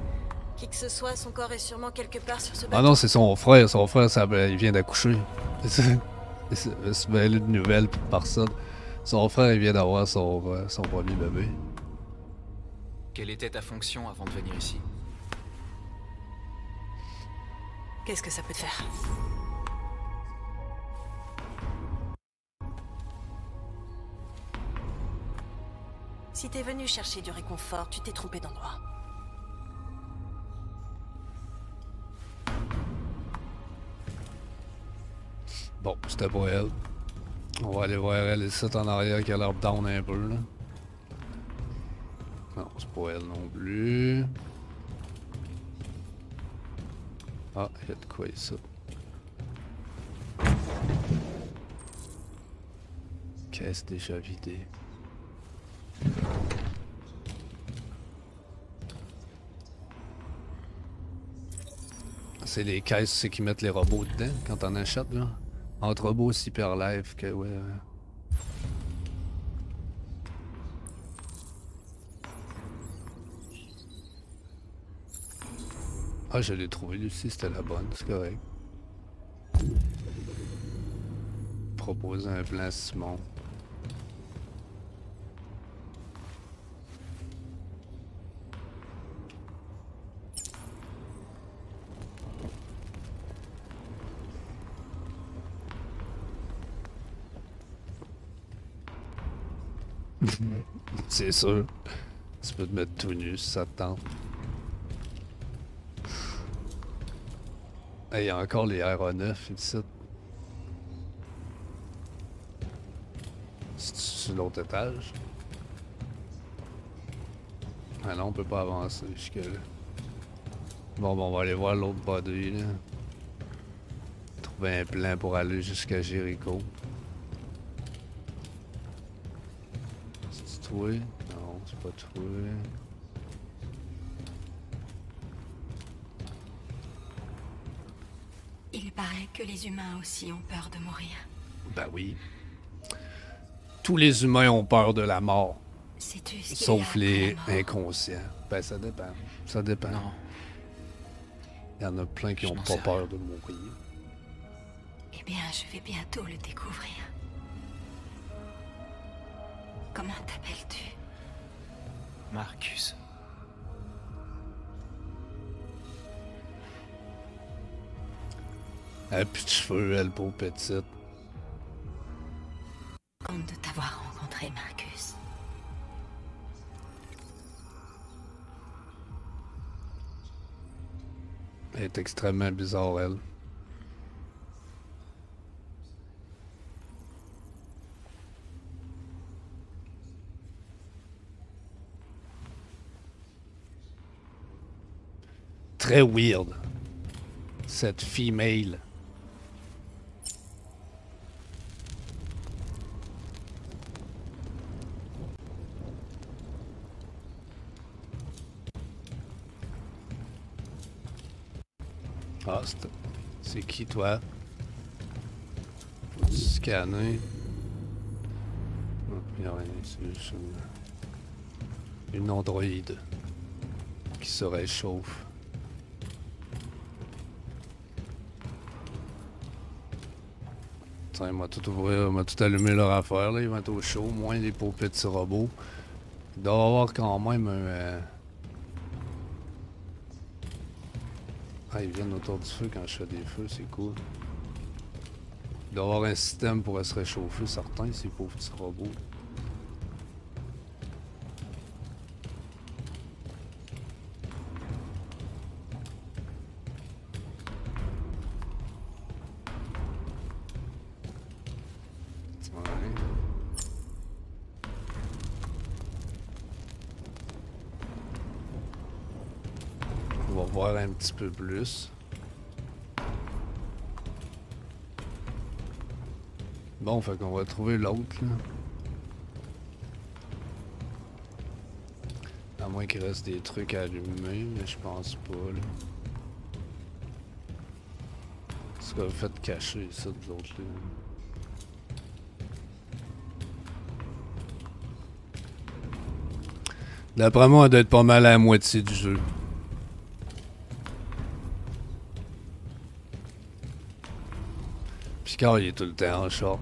Qui que ce soit, son corps est sûrement quelque part sur ce bateau. Ah non, c'est son frère, il vient d'accoucher. Il se mêlé de nouvelles pis de personne. Son frère, il vient d'avoir son premier bébé. Quelle était ta fonction avant de venir ici? Qu'est-ce que ça peut te faire? Si t'es venu chercher du réconfort, tu t'es trompé d'endroit. Bon, c'était pas elle. On va aller voir elle ici en arrière qui a l'air down un peu là. Non, c'est pas elle non plus. Ah, il y a de quoi ici. Caisse déjà vidée. C'est les caisses, c'est qui mettent les robots dedans quand t'en achètes là. Entre robots super live que ouais. Ah, je l'ai trouvé Lucie, c'était la bonne, c'est correct. Proposer un plan Simon. C'est sûr. Tu peux te mettre tout nu si ça te tente. Il y a encore les aéronefs ici. C'est sur l'autre étage. Ah non, on peut pas avancer jusque là. Bon, on va aller voir l'autre body là. Trouver un plan pour aller jusqu'à Jericho. C'est toi? Non, c'est pas toi. Il paraît que les humains aussi ont peur de mourir. Ben oui. Tous les humains ont peur de la mort. Sais-tu ce qu'il y a Sauf après les la mort? inconscients. Ben ça dépend. Ça dépend. Non. Il y en a plein qui Je ont n'en pas sais peur de mourir. Eh bien, je vais bientôt le découvrir. Comment t'appelles-tu? Marcus. Elle a plus de cheveux, elle, pauvre petite. Content de t'avoir rencontré, Marcus. Elle est extrêmement bizarre, elle. Très weird. Cette female. Ah, c'est qui toi? Faut scanner. Oh, y a rien, c'est juste une androïde qui se réchauffe. Tiens, il m'a tout ouvert, m'a tout allumé leur affaire là, ils vont être au chaud, moins les pauvres petits robots. Il doit y avoir quand même un... Ah, ils viennent autour du feu quand je fais des feux, c'est cool. Il doit y avoir un système pour se réchauffer, certains, ces pauvres petits robots. Ouais. On va voir un petit peu plus. Bon, fait qu'on va trouver l'autre, là. À moins qu'il reste des trucs à allumer, mais je pense pas, là. Ce qu'on fait cacher ça, nous autres, là. D'après moi, on doit être pas mal à la moitié du jeu. Picard, il est tout le temps en short.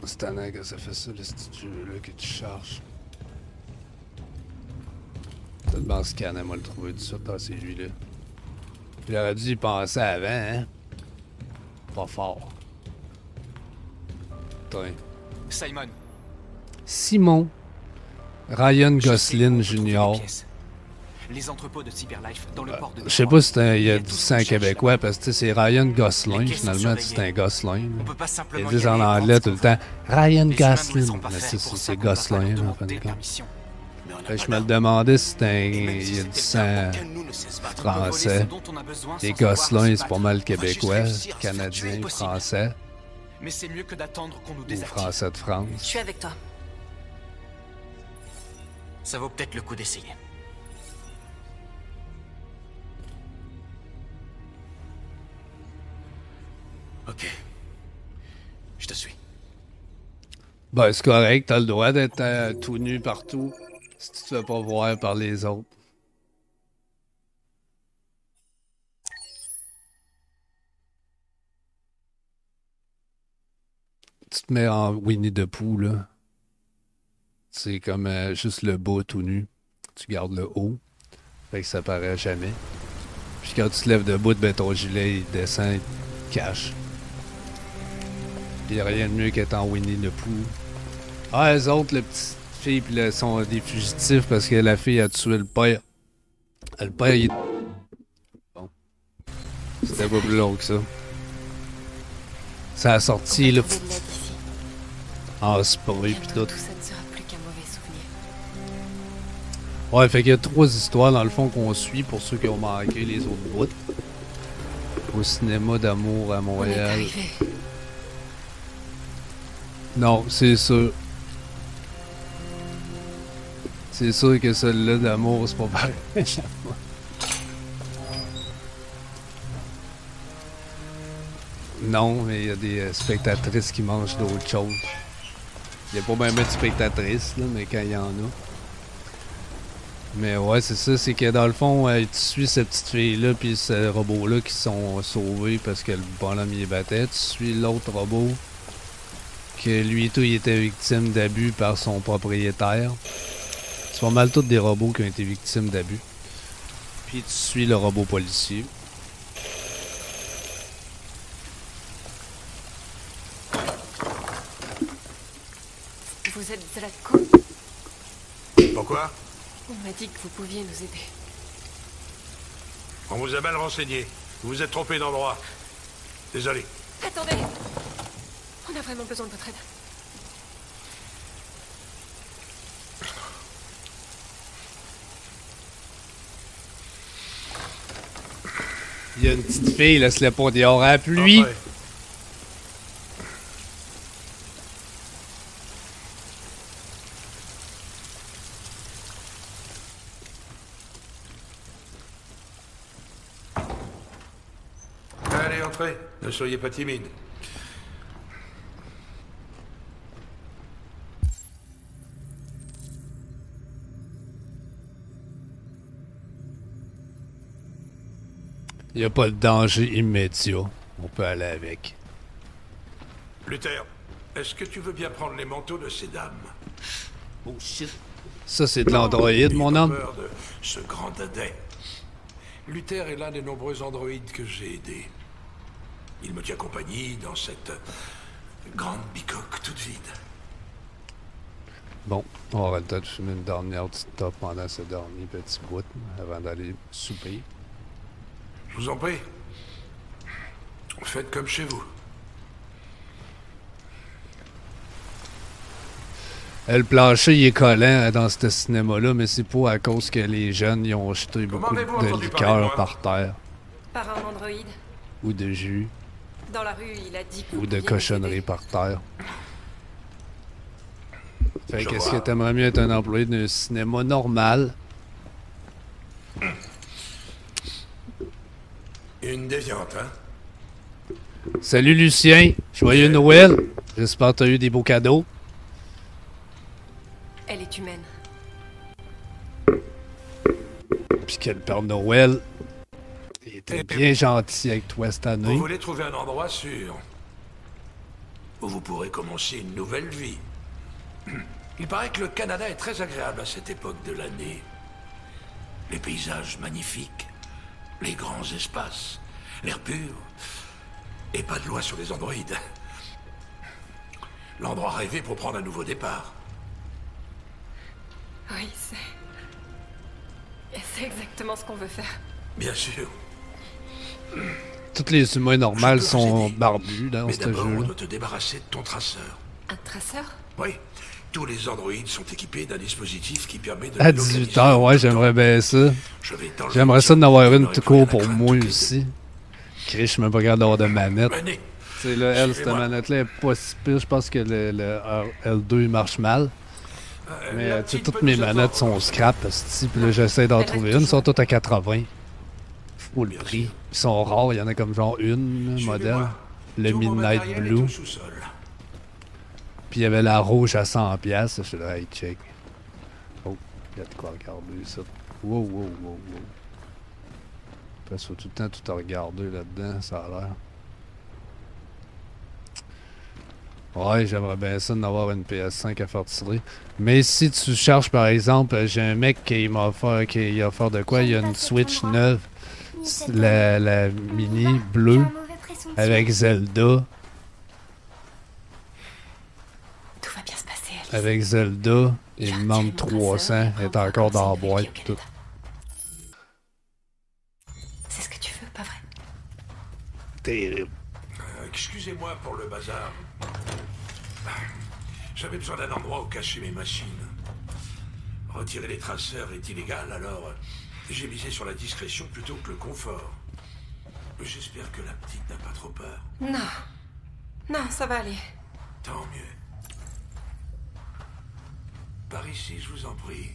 C'est tannant que ça fait ça, le petit jeu-là, que tu charges. Peut-être dans ce scan, moi le trouver tout ça. Ah, c'est lui-là. Il aurait dû y penser avant, hein? Pas fort. Putain. Simon. Simon. Ryan Gosling Jr. Les entrepôts de Cyberlife dans le port de... Je sais pas si il y a du sang québécois, parce que c'est Ryan Gosling, finalement, c'est un Gosling. Ils disent en anglais tout le temps Ryan Gosling. Mais c'est Gosling, en fin de compte. Je me le demandais si il y a du sang français. Les Gosselins, c'est pas mal québécois, canadien, français. Mais c'est mieux que d'attendre qu'on nous Ou désactive. français de France. Je suis avec toi. Ça vaut peut-être le coup d'essayer. Ok. Je te suis. Ben, c'est correct, t'as le droit d'être tout nu partout. Si tu te fais pas voir par les autres. Tu te mets en Winnie the Pooh, là. C'est comme juste le bas tout nu. Tu gardes le haut. Fait que ça paraît jamais. Puis quand tu te lèves debout, ben ton gilet, il descend, il te cache. Il n'y a rien de mieux qu'être en Winnie the Pooh. Ah, les autres, les petites filles, pis là, sont des fugitifs parce que la fille a tué le père. Le père, il... Bon. C'était pas plus long que ça. Ça a sorti, là. En spray, pis tout. Tout ça ne sera plus qu'un mauvais souvenir. Ouais, fait qu'il y a 3 histoires, dans le fond, qu'on suit pour ceux qui ont manqué les autres bouts. Au cinéma d'amour à On est Montréal. arrivé. Non, c'est sûr. C'est sûr que celle-là d'amour, c'est pas pareil. Non, mais il y a des spectatrices qui mangent d'autres choses. Il n'y a pas même de spectatrices, là, mais quand il y en a. Mais ouais, c'est ça, c'est que dans le fond, tu suis cette petite fille-là puis ce robot-là qui sont sauvés parce que le bonhomme il battait. Tu suis l'autre robot que lui tout il était victime d'abus par son propriétaire. C'est pas mal tous des robots qui ont été victimes d'abus. Puis tu suis le robot policier. Vous êtes Zlatko? Pourquoi? On m'a dit que vous pouviez nous aider. On vous a mal renseigné. Vous vous êtes trompé d'endroit. Désolé. Attendez! On a vraiment besoin de votre aide. Il y a une petite fille, laisse-la pas dehors à la pluie. Entrez. Allez, entrez. Ne soyez pas timide. Il n'y a pas de danger immédiat. On peut aller avec. Luther, est-ce que tu veux bien prendre les manteaux de ces dames? Oh shit. Ça, c'est de l'androïde, mon homme. Peur de ce grand dadais. Luther est l'un des nombreux androïdes que j'ai aidés. Il me tient compagnie dans cette grande bicoque toute vide. Bon, on aura le temps de fumer une dernière petite top pendant ce dernier petit bout avant d'aller souper. Je vous en prie. Faites comme chez vous. Le plancher, il est collant dans ce cinéma-là, mais c'est pas à cause que les jeunes ils ont jeté beaucoup de liqueur par terre. Par un androïde. Ou de jus. Dans la rue, il a dit que ou de cochonneries par terre. Fait qu'est-ce que t'aimerais mieux être un employé d'un cinéma normal? Une déviante, hein? Salut Lucien, joyeux Noël. J'espère que t'as eu des beaux cadeaux. Elle est humaine. Puis que le Père Noël il était bien gentil avec toi cette année. Vous voulez trouver un endroit sûr où vous pourrez commencer une nouvelle vie. Il paraît que le Canada est très agréable à cette époque de l'année. Les paysages magnifiques, les grands espaces, l'air pur, et pas de loi sur les androïdes. L'endroit rêvé pour prendre un nouveau départ. Oui, c'est exactement ce qu'on veut faire. Bien sûr. Tous les humains normaux sont barbus dans ce jeu-là. On doit te débarrasser de ton traceur. Un traceur? Oui. Tous les androïdes sont équipés d'un dispositif qui permet de... À 18h, ouais, j'aimerais bien ça. J'aimerais ça d'en avoir une tout court pour moi aussi. Chris, je suis même pas capable d'avoir de manette. C'est là, elle, cette manette-là est pas si pire. Je pense que le L2 il marche mal. Mais tu sais, toutes mes manettes sont scrap, puis là j'essaie d'en trouver une. Ils sont toutes à 80. Faut le prix. Ils sont rares, il y en a comme genre une modèle. Le Midnight Blue. Puis il y avait la rouge à 100$. Je suis là, hey, check. Oh, il y a de quoi regarder ça. Wow, wow, wow, wow. Parce qu'il faut tout le temps tout regarder là-dedans, ça a l'air. Ouais, j'aimerais bien ça d'avoir une PS5 à faire tirer. Mais si tu cherches, par exemple, j'ai un mec qui m'a offert, de quoi? Il y a une Switch neuve, la mini bleue, avec Zelda. Tout va bien se passer, Alice. Avec Zelda, il me demande 300, elle est encore dans la boîte, tout. C'est ce que tu veux, pas vrai? Terrible. Excusez-moi pour le bazar. J'avais besoin d'un endroit où cacher mes machines. Retirer les traceurs est illégal, alors j'ai misé sur la discrétion plutôt que le confort. J'espère que la petite n'a pas trop peur. Non. Non, ça va aller. Tant mieux. Par ici, je vous en prie.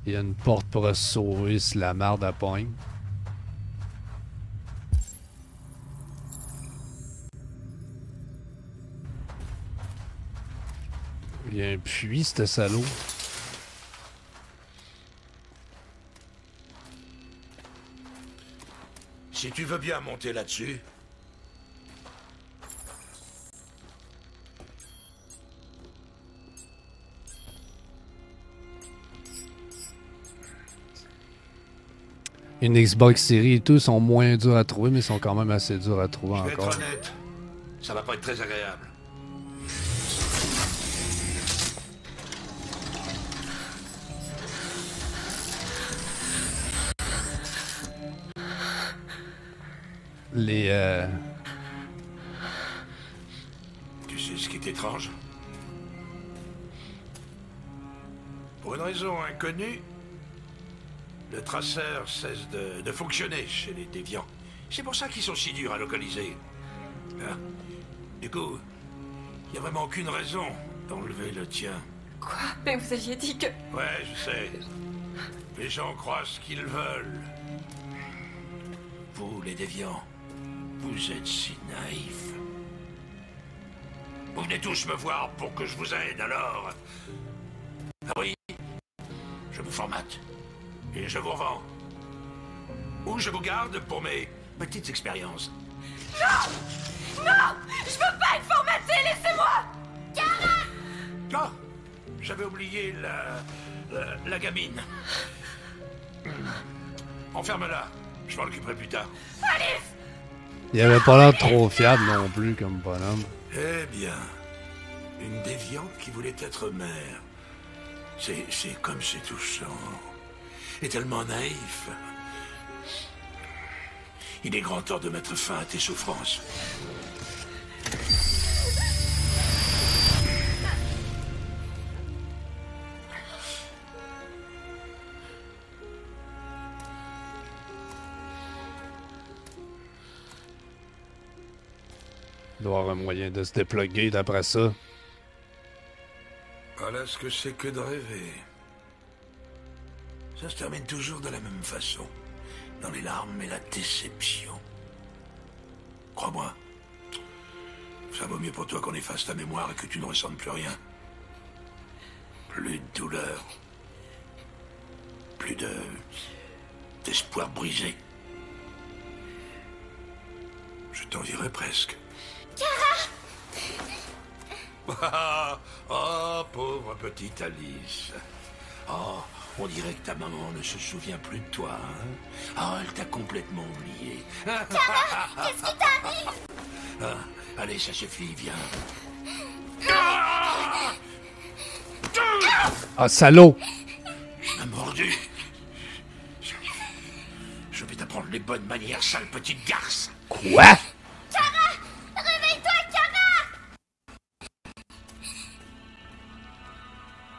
Il y a une porte pour se sauver si la merde à pogne. Il y a un puits, ce salaud. Si tu veux bien monter là-dessus. Une Xbox Series et tout sont moins durs à trouver, mais sont quand même assez durs à trouver encore. Je vais être honnête, ça va pas être très agréable. Tu sais ce qui est étrange? Pour une raison inconnue, le traceur cesse de fonctionner chez les déviants. C'est pour ça qu'ils sont si durs à localiser. Hein? Du coup, il n'y a vraiment aucune raison d'enlever le tien. Quoi? Mais vous aviez dit que... Ouais, je sais. Les gens croient ce qu'ils veulent. Vous, les déviants, vous êtes si naïfs. Vous venez tous me voir pour que je vous aide, alors... Ah oui, je vous formate. Et je vous revends. Ou je vous garde pour mes petites expériences. Non! Non! Je veux pas être formaté, laissez-moi! Kara! Oh! J'avais oublié la gamine. Enferme-la. Je m'en occuperai plus tard. Alice! Il avait pas l'air trop fiable non plus comme bonhomme. Eh bien, une déviante qui voulait être mère. C'est comme c'est touchant. Et tellement naïf. Il est grand temps de mettre fin à tes souffrances. doit y avoir un moyen de se dépluguer d'après ça. Voilà ce que c'est que de rêver. Ça se termine toujours de la même façon. Dans les larmes et la déception. Crois-moi. Ça vaut mieux pour toi qu'on efface ta mémoire et que tu ne ressentes plus rien. Plus de douleur. Plus d'espoir brisé. Je t'envierais presque. Kara! Oh, pauvre petite Alice. Oh, on dirait que ta maman ne se souvient plus de toi, hein? Oh, elle t'a complètement oublié. Kara! Qu'est-ce qui t'arrive? Ah, allez, ça suffit, viens. Ah, salaud! Tu m'as mordu. Je vais t'apprendre les bonnes manières, sale petite garce. Quoi? Kara! Réveille-toi, Kara!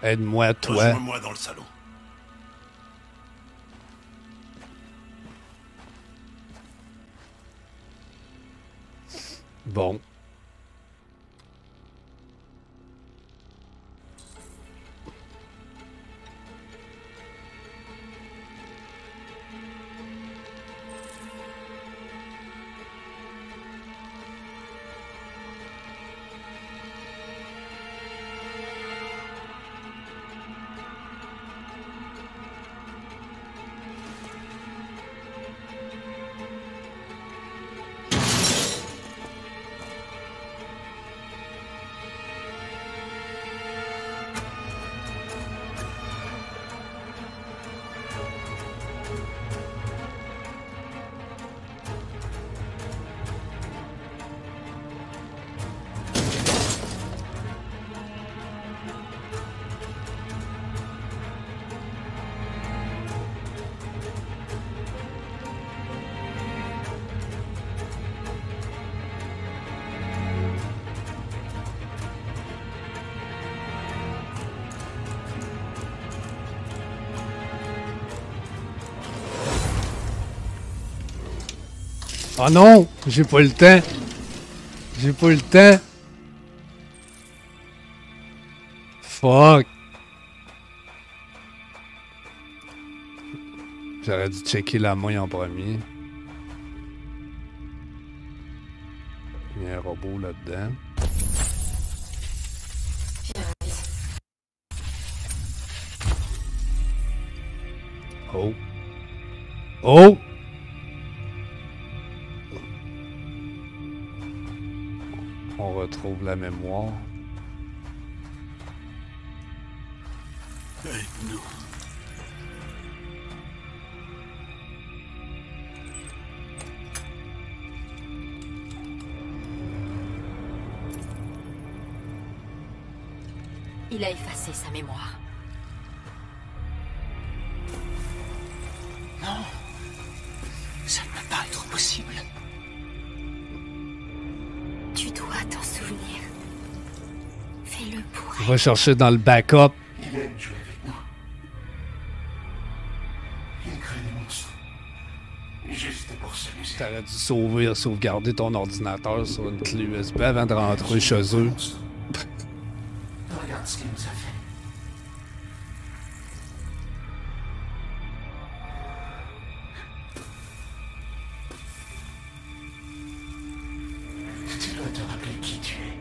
Aide-moi, toi. Rejoins-moi dans le salon. Bon. Oh non! J'ai pas le temps! J'ai pas le temps! Fuck! J'aurais dû checker la main en premier. Il y a un robot là-dedans. Oh! Oh! On retrouve la mémoire. Aide-nous. Il a effacé sa mémoire. Non. Ça ne peut pas être possible. Tu dois t'en souvenir. Fais-le pour elle. On va chercher dans le backup. Il aime jouer avec nous. Il crée des monstres. Juste pour s'amuser. T'aurais dû sauvegarder ton ordinateur sur une clé USB avant de rentrer chez eux. Regarde ce qu'il nous a fait. Tu dois te rappeler qui tu es.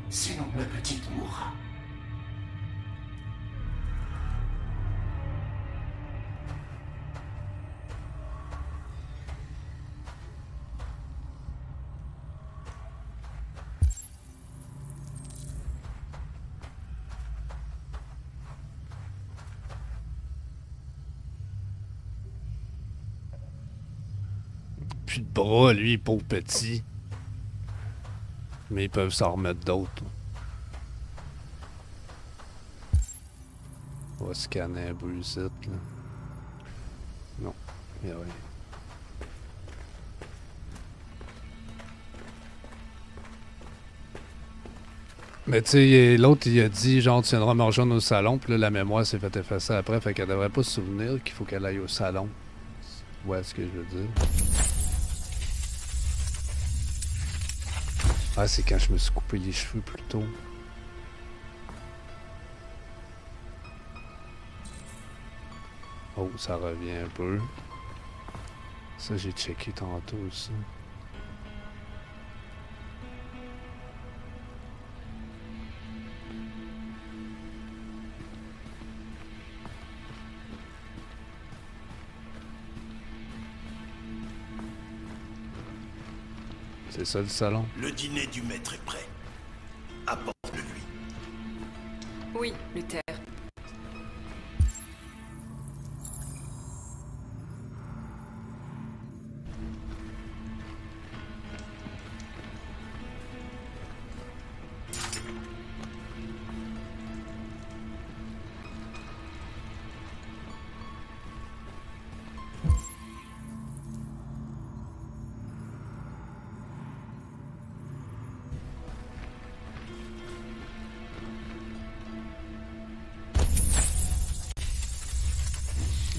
Sinon, la petite mourra. Plus de bras, lui, pauvre petit. Mais ils peuvent s'en remettre d'autres. On va scanner un peu ici, là. Non, il y a rien. Mais tu sais, l'autre, il a dit, genre, tu viendras me rejoindre au salon, puis là, la mémoire s'est fait effacer après, fait qu'elle devrait pas se souvenir qu'il faut qu'elle aille au salon. Ouais, ce que je veux dire. Ah, c'est quand je me suis coupé les cheveux plus tôt. Oh, ça revient un peu. Ça, j'ai checké tantôt aussi. C'est ça le salon? Le dîner du maître est prêt. Apporte-le-lui. Oui, Luther.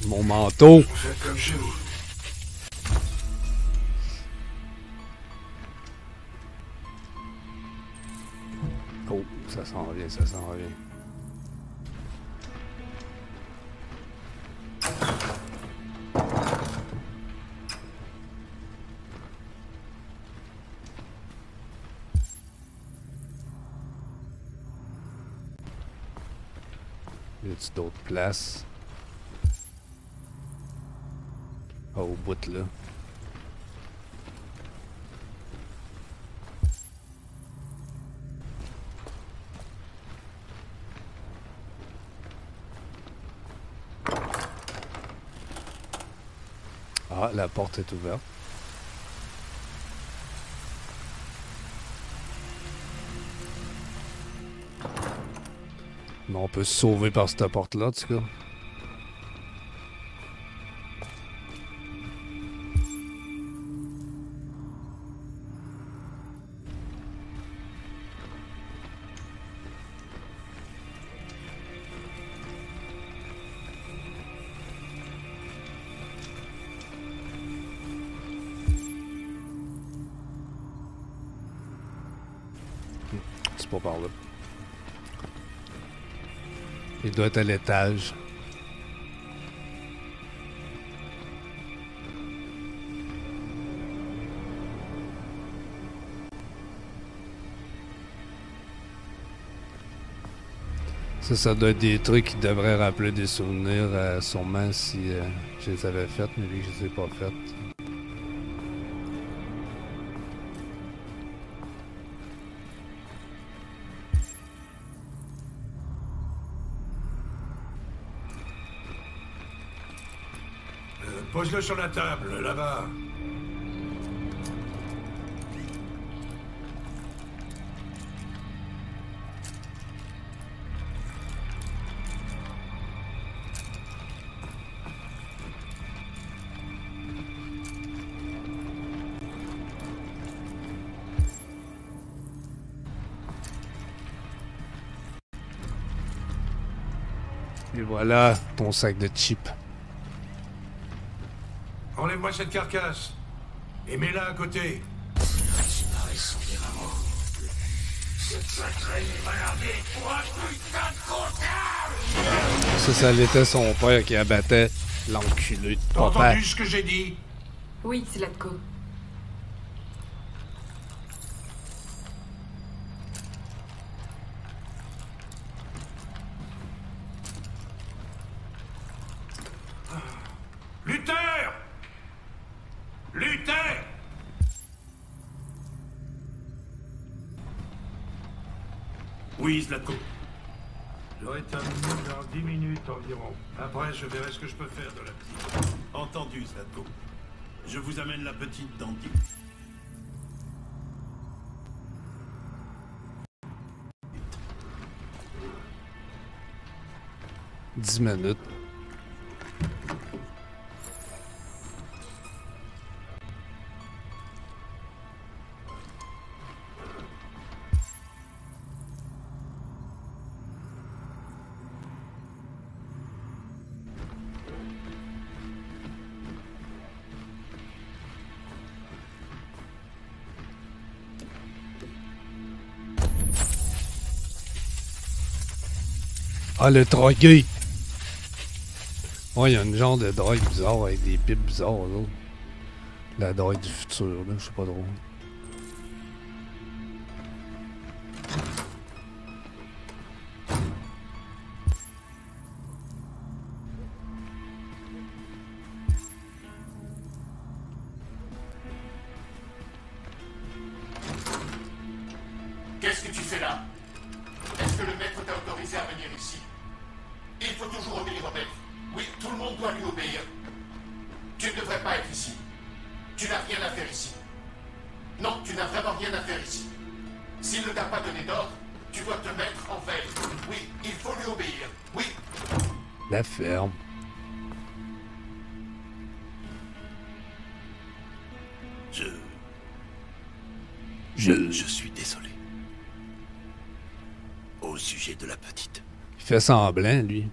Mon manteau! Faites comme chez vous. Oh, ça s'en revient, ça s'en revient. Y a-t-il d'autres places? Ah, au bout là. Ah, la porte est ouverte. Mais on peut se sauver par cette porte-là, en tout cas. C'est pas par là. Il doit être à l'étage. Ça doit être des trucs qui devraient rappeler des souvenirs, sûrement si je les avais faites, mais lui, je les ai pas faites. Pose-le sur la table, là-bas. Et voilà ton sac de chips. Enlève-moi cette carcasse. Et mets-la à côté. Ça l'était son père qui abattait l'enculé de T'as papa. entendu ce que j'ai dit? Oui, Zlatko. Luther! Luther! Oui, Zlatko. J'aurai terminé dans 10 minutes environ. Après, je verrai ce que je peux faire de la petite. Entendu, Zlatko. Je vous amène la petite dentine. « 10 minutes. Ah, le drogué! Ouais, il y a une genre de drogue bizarre avec des pipes bizarres, là. La drogue du futur, là, je sais pas trop. Qu'est-ce que tu fais là? Est-ce que le maître t'a autorisé à venir ici? Il faut toujours obéir au maître. Oui, tout le monde doit lui obéir. Tu ne devrais pas être ici. Tu n'as rien à faire ici. Non, tu n'as vraiment rien à faire ici. S'il ne t'a pas donné d'ordre, tu dois te mettre en veille. Oui, il faut lui obéir. Oui. La ferme. Je suis désolé. Au sujet de la petite. Il fait semblant, lui.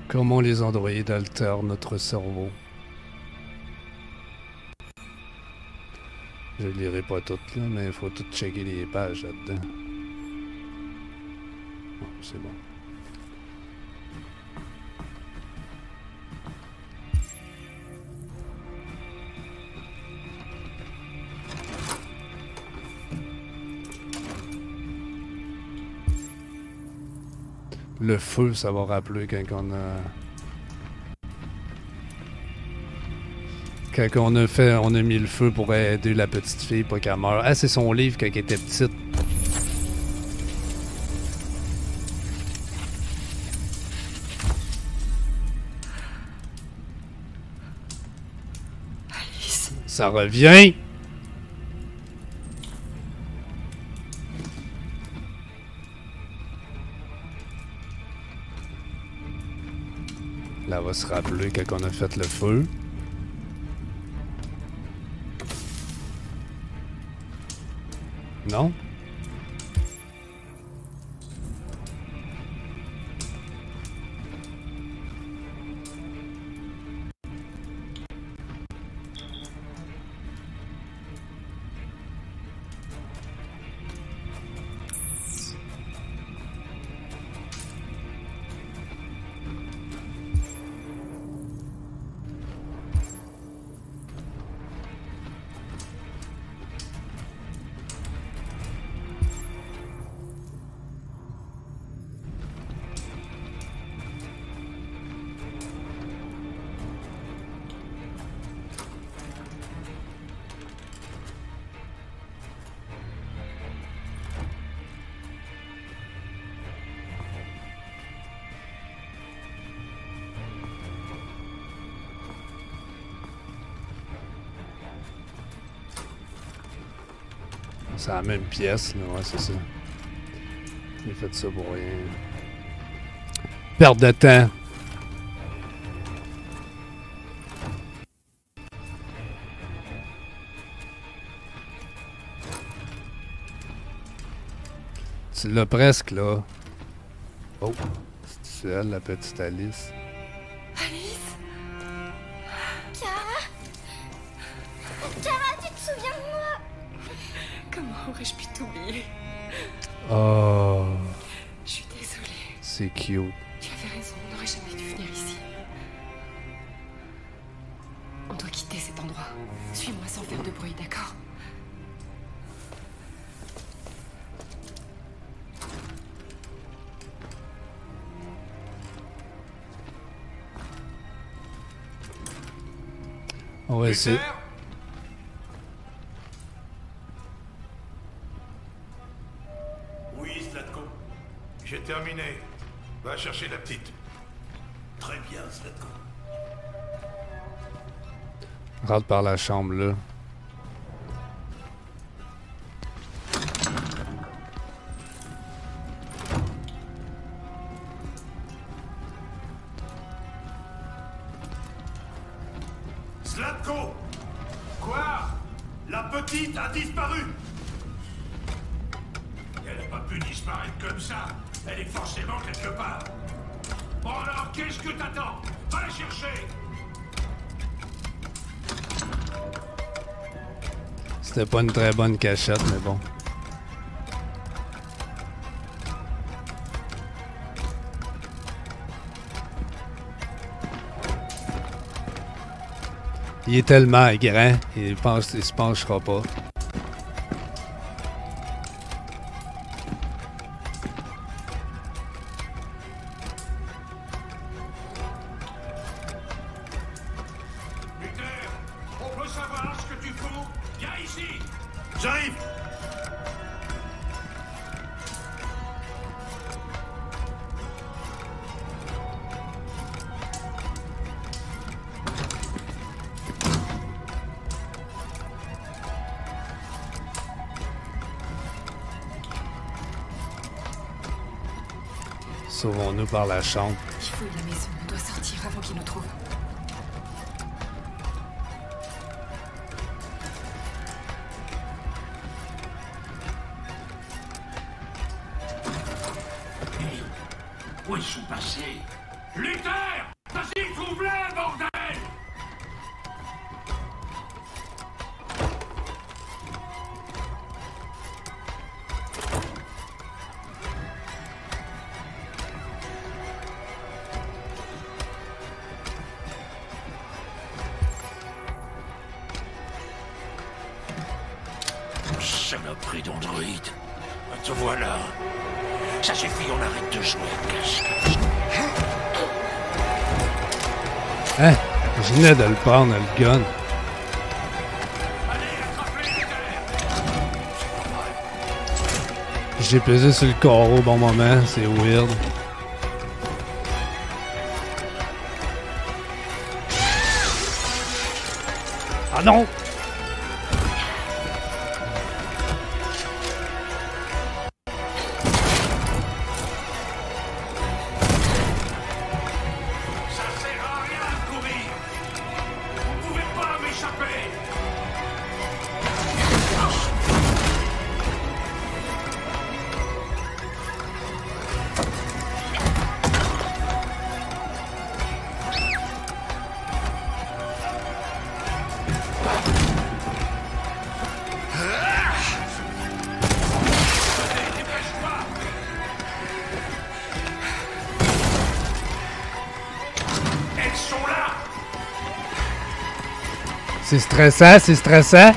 Comment les androïdes altèrent notre cerveau. Je lirai pas toutes là, mais il faut tout checker les pages là-dedans. Bon, c'est bon. Le feu, ça va rappeler quand on a... Quand on a mis le feu pour aider la petite fille pour qu'elle meure. Ah, c'est son livre quand elle était petite. Alice. Ça revient! Là, on va se rappeler quand on a fait le feu. Non? C'est la même pièce, là, ouais, c'est ça. J'ai fait ça pour rien. Perte de temps. Tu l'as presque, là. Oh, c'est elle, la petite Alice. Alice? Kara? Kara, tu te souviens de moi? Comment aurais-je pu t'oublier? Oh. Je suis désolée. C'est cute. Tu avais raison, on n'aurait jamais dû venir ici. On doit quitter cet endroit. Suis-moi sans faire de bruit, d'accord? On va essayer. Oui, Zlatko. J'ai terminé. Va chercher la petite. Très bien, Zlatko. Rentre par la chambre, là. Zlatko! Quoi? La petite a disparu! Elle n'a pas pu disparaître comme ça. Elle est forcément quelque part. Bon alors, qu'est-ce que t'attends? Va la chercher! C'était pas une très bonne cachette, mais bon. Il est tellement grand, il se penchera pas. On peut savoir ce que tu fous? Viens ici! J'arrive! Sauvons-nous par la chambre. Il fouille la maison, on doit sortir avant qu'il nous trouve. Où ils sont passés? Luther! Vas-y, trouve-les, bordel! Saloperie d'androïde. Te voilà. Ça suffit, on arrête de jouer à cache-cache. Hein? Je venais de le prendre, le gun. J'ai pesé sur le carreau au bon moment, c'est weird. Ah non! C'est stressant, c'est stressant.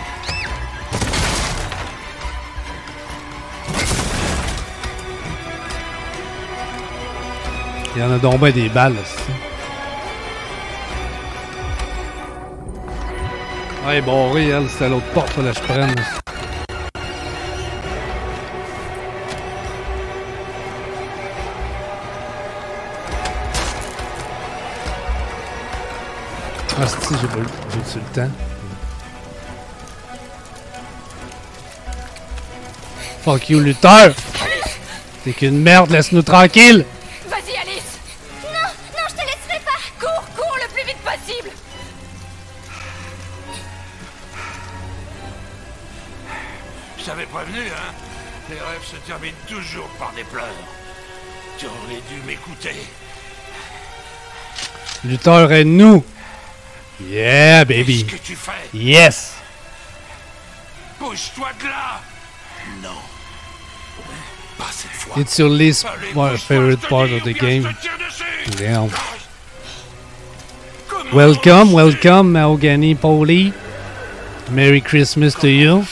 Il y en a donc bien des balles, là, c'est ça. Ouais, bon, oui, elle, c'est à l'autre porte, faut que je prenne. Ah, si, j'ai pas j'ai-tu le temps? Fuck you, Luther! T'es qu'une merde, laisse-nous tranquille! Vas-y, Alice! Non, non, je te laisserai pas! Cours, cours le plus vite possible! Je t'avais prévenu, hein? Les rêves se terminent toujours par des pleurs. Tu aurais dû m'écouter. Luther et nous! Yeah, baby! Qu'est-ce que tu fais? Yes! Bouge-toi de là! Non. Pas cette fois. It's your least favorite part of the game. Damn. Welcome, welcome, Mahogany Polly. Merry Christmas to you.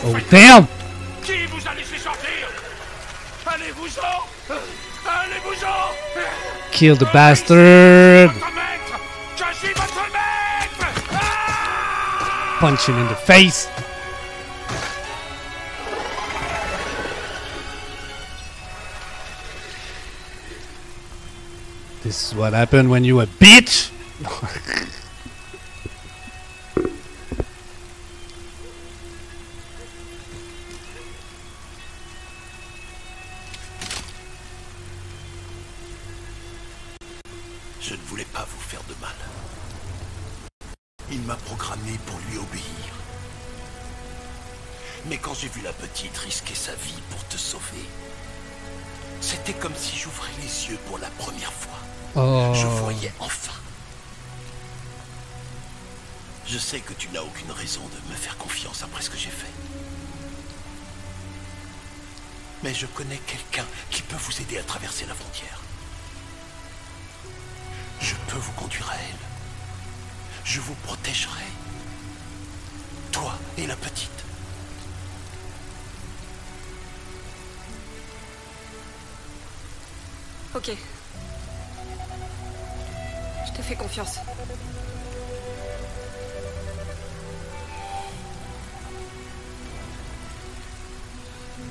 Oh, damn! Qui vous a laissé sortir? Allez-vous-en! Allez-vous-en! Kill the bastard! Je suis votre maître! Punch him in the face! This is what happened when you a bitch! Je ne voulais pas vous faire de mal. Il m'a programmé pour lui obéir. Mais quand j'ai vu la petite risquer sa vie pour te sauver, c'était comme si j'ouvrais les yeux pour la première fois. Oh. Je voyais enfin. Je sais que tu n'as aucune raison de me faire confiance après ce que j'ai fait. Mais je connais quelqu'un qui peut vous aider à traverser la frontière. Je peux vous conduire à elle. Je vous protégerai. Toi et la petite. Ok. Je te fais confiance.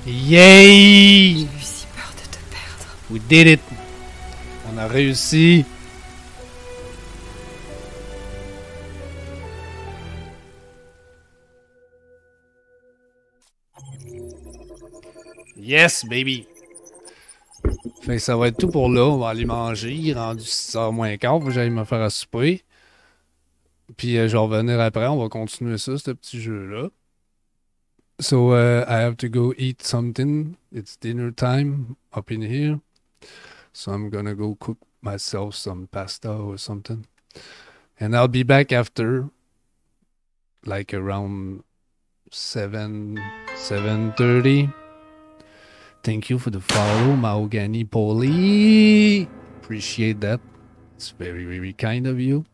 Yay! J'ai eu si peur de te perdre. We did it! On a réussi! Yes, baby! Fait que ça va être tout pour là. On va aller manger. Il est rendu 6h moins quart. Faut que j'aille me faire à souper. Puis je vais revenir après. On va continuer ça, ce petit jeu-là. So I have to go eat something. It's dinner time up in here. So I'm gonna go cook myself some pasta or something. And I'll be back after. Like around 7:30. Thank you for the follow, Mahogany Polly. Appreciate that. It's very, very kind of you.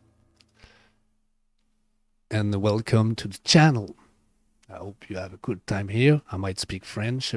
And welcome to the channel. I hope you have a good time here. I might speak French.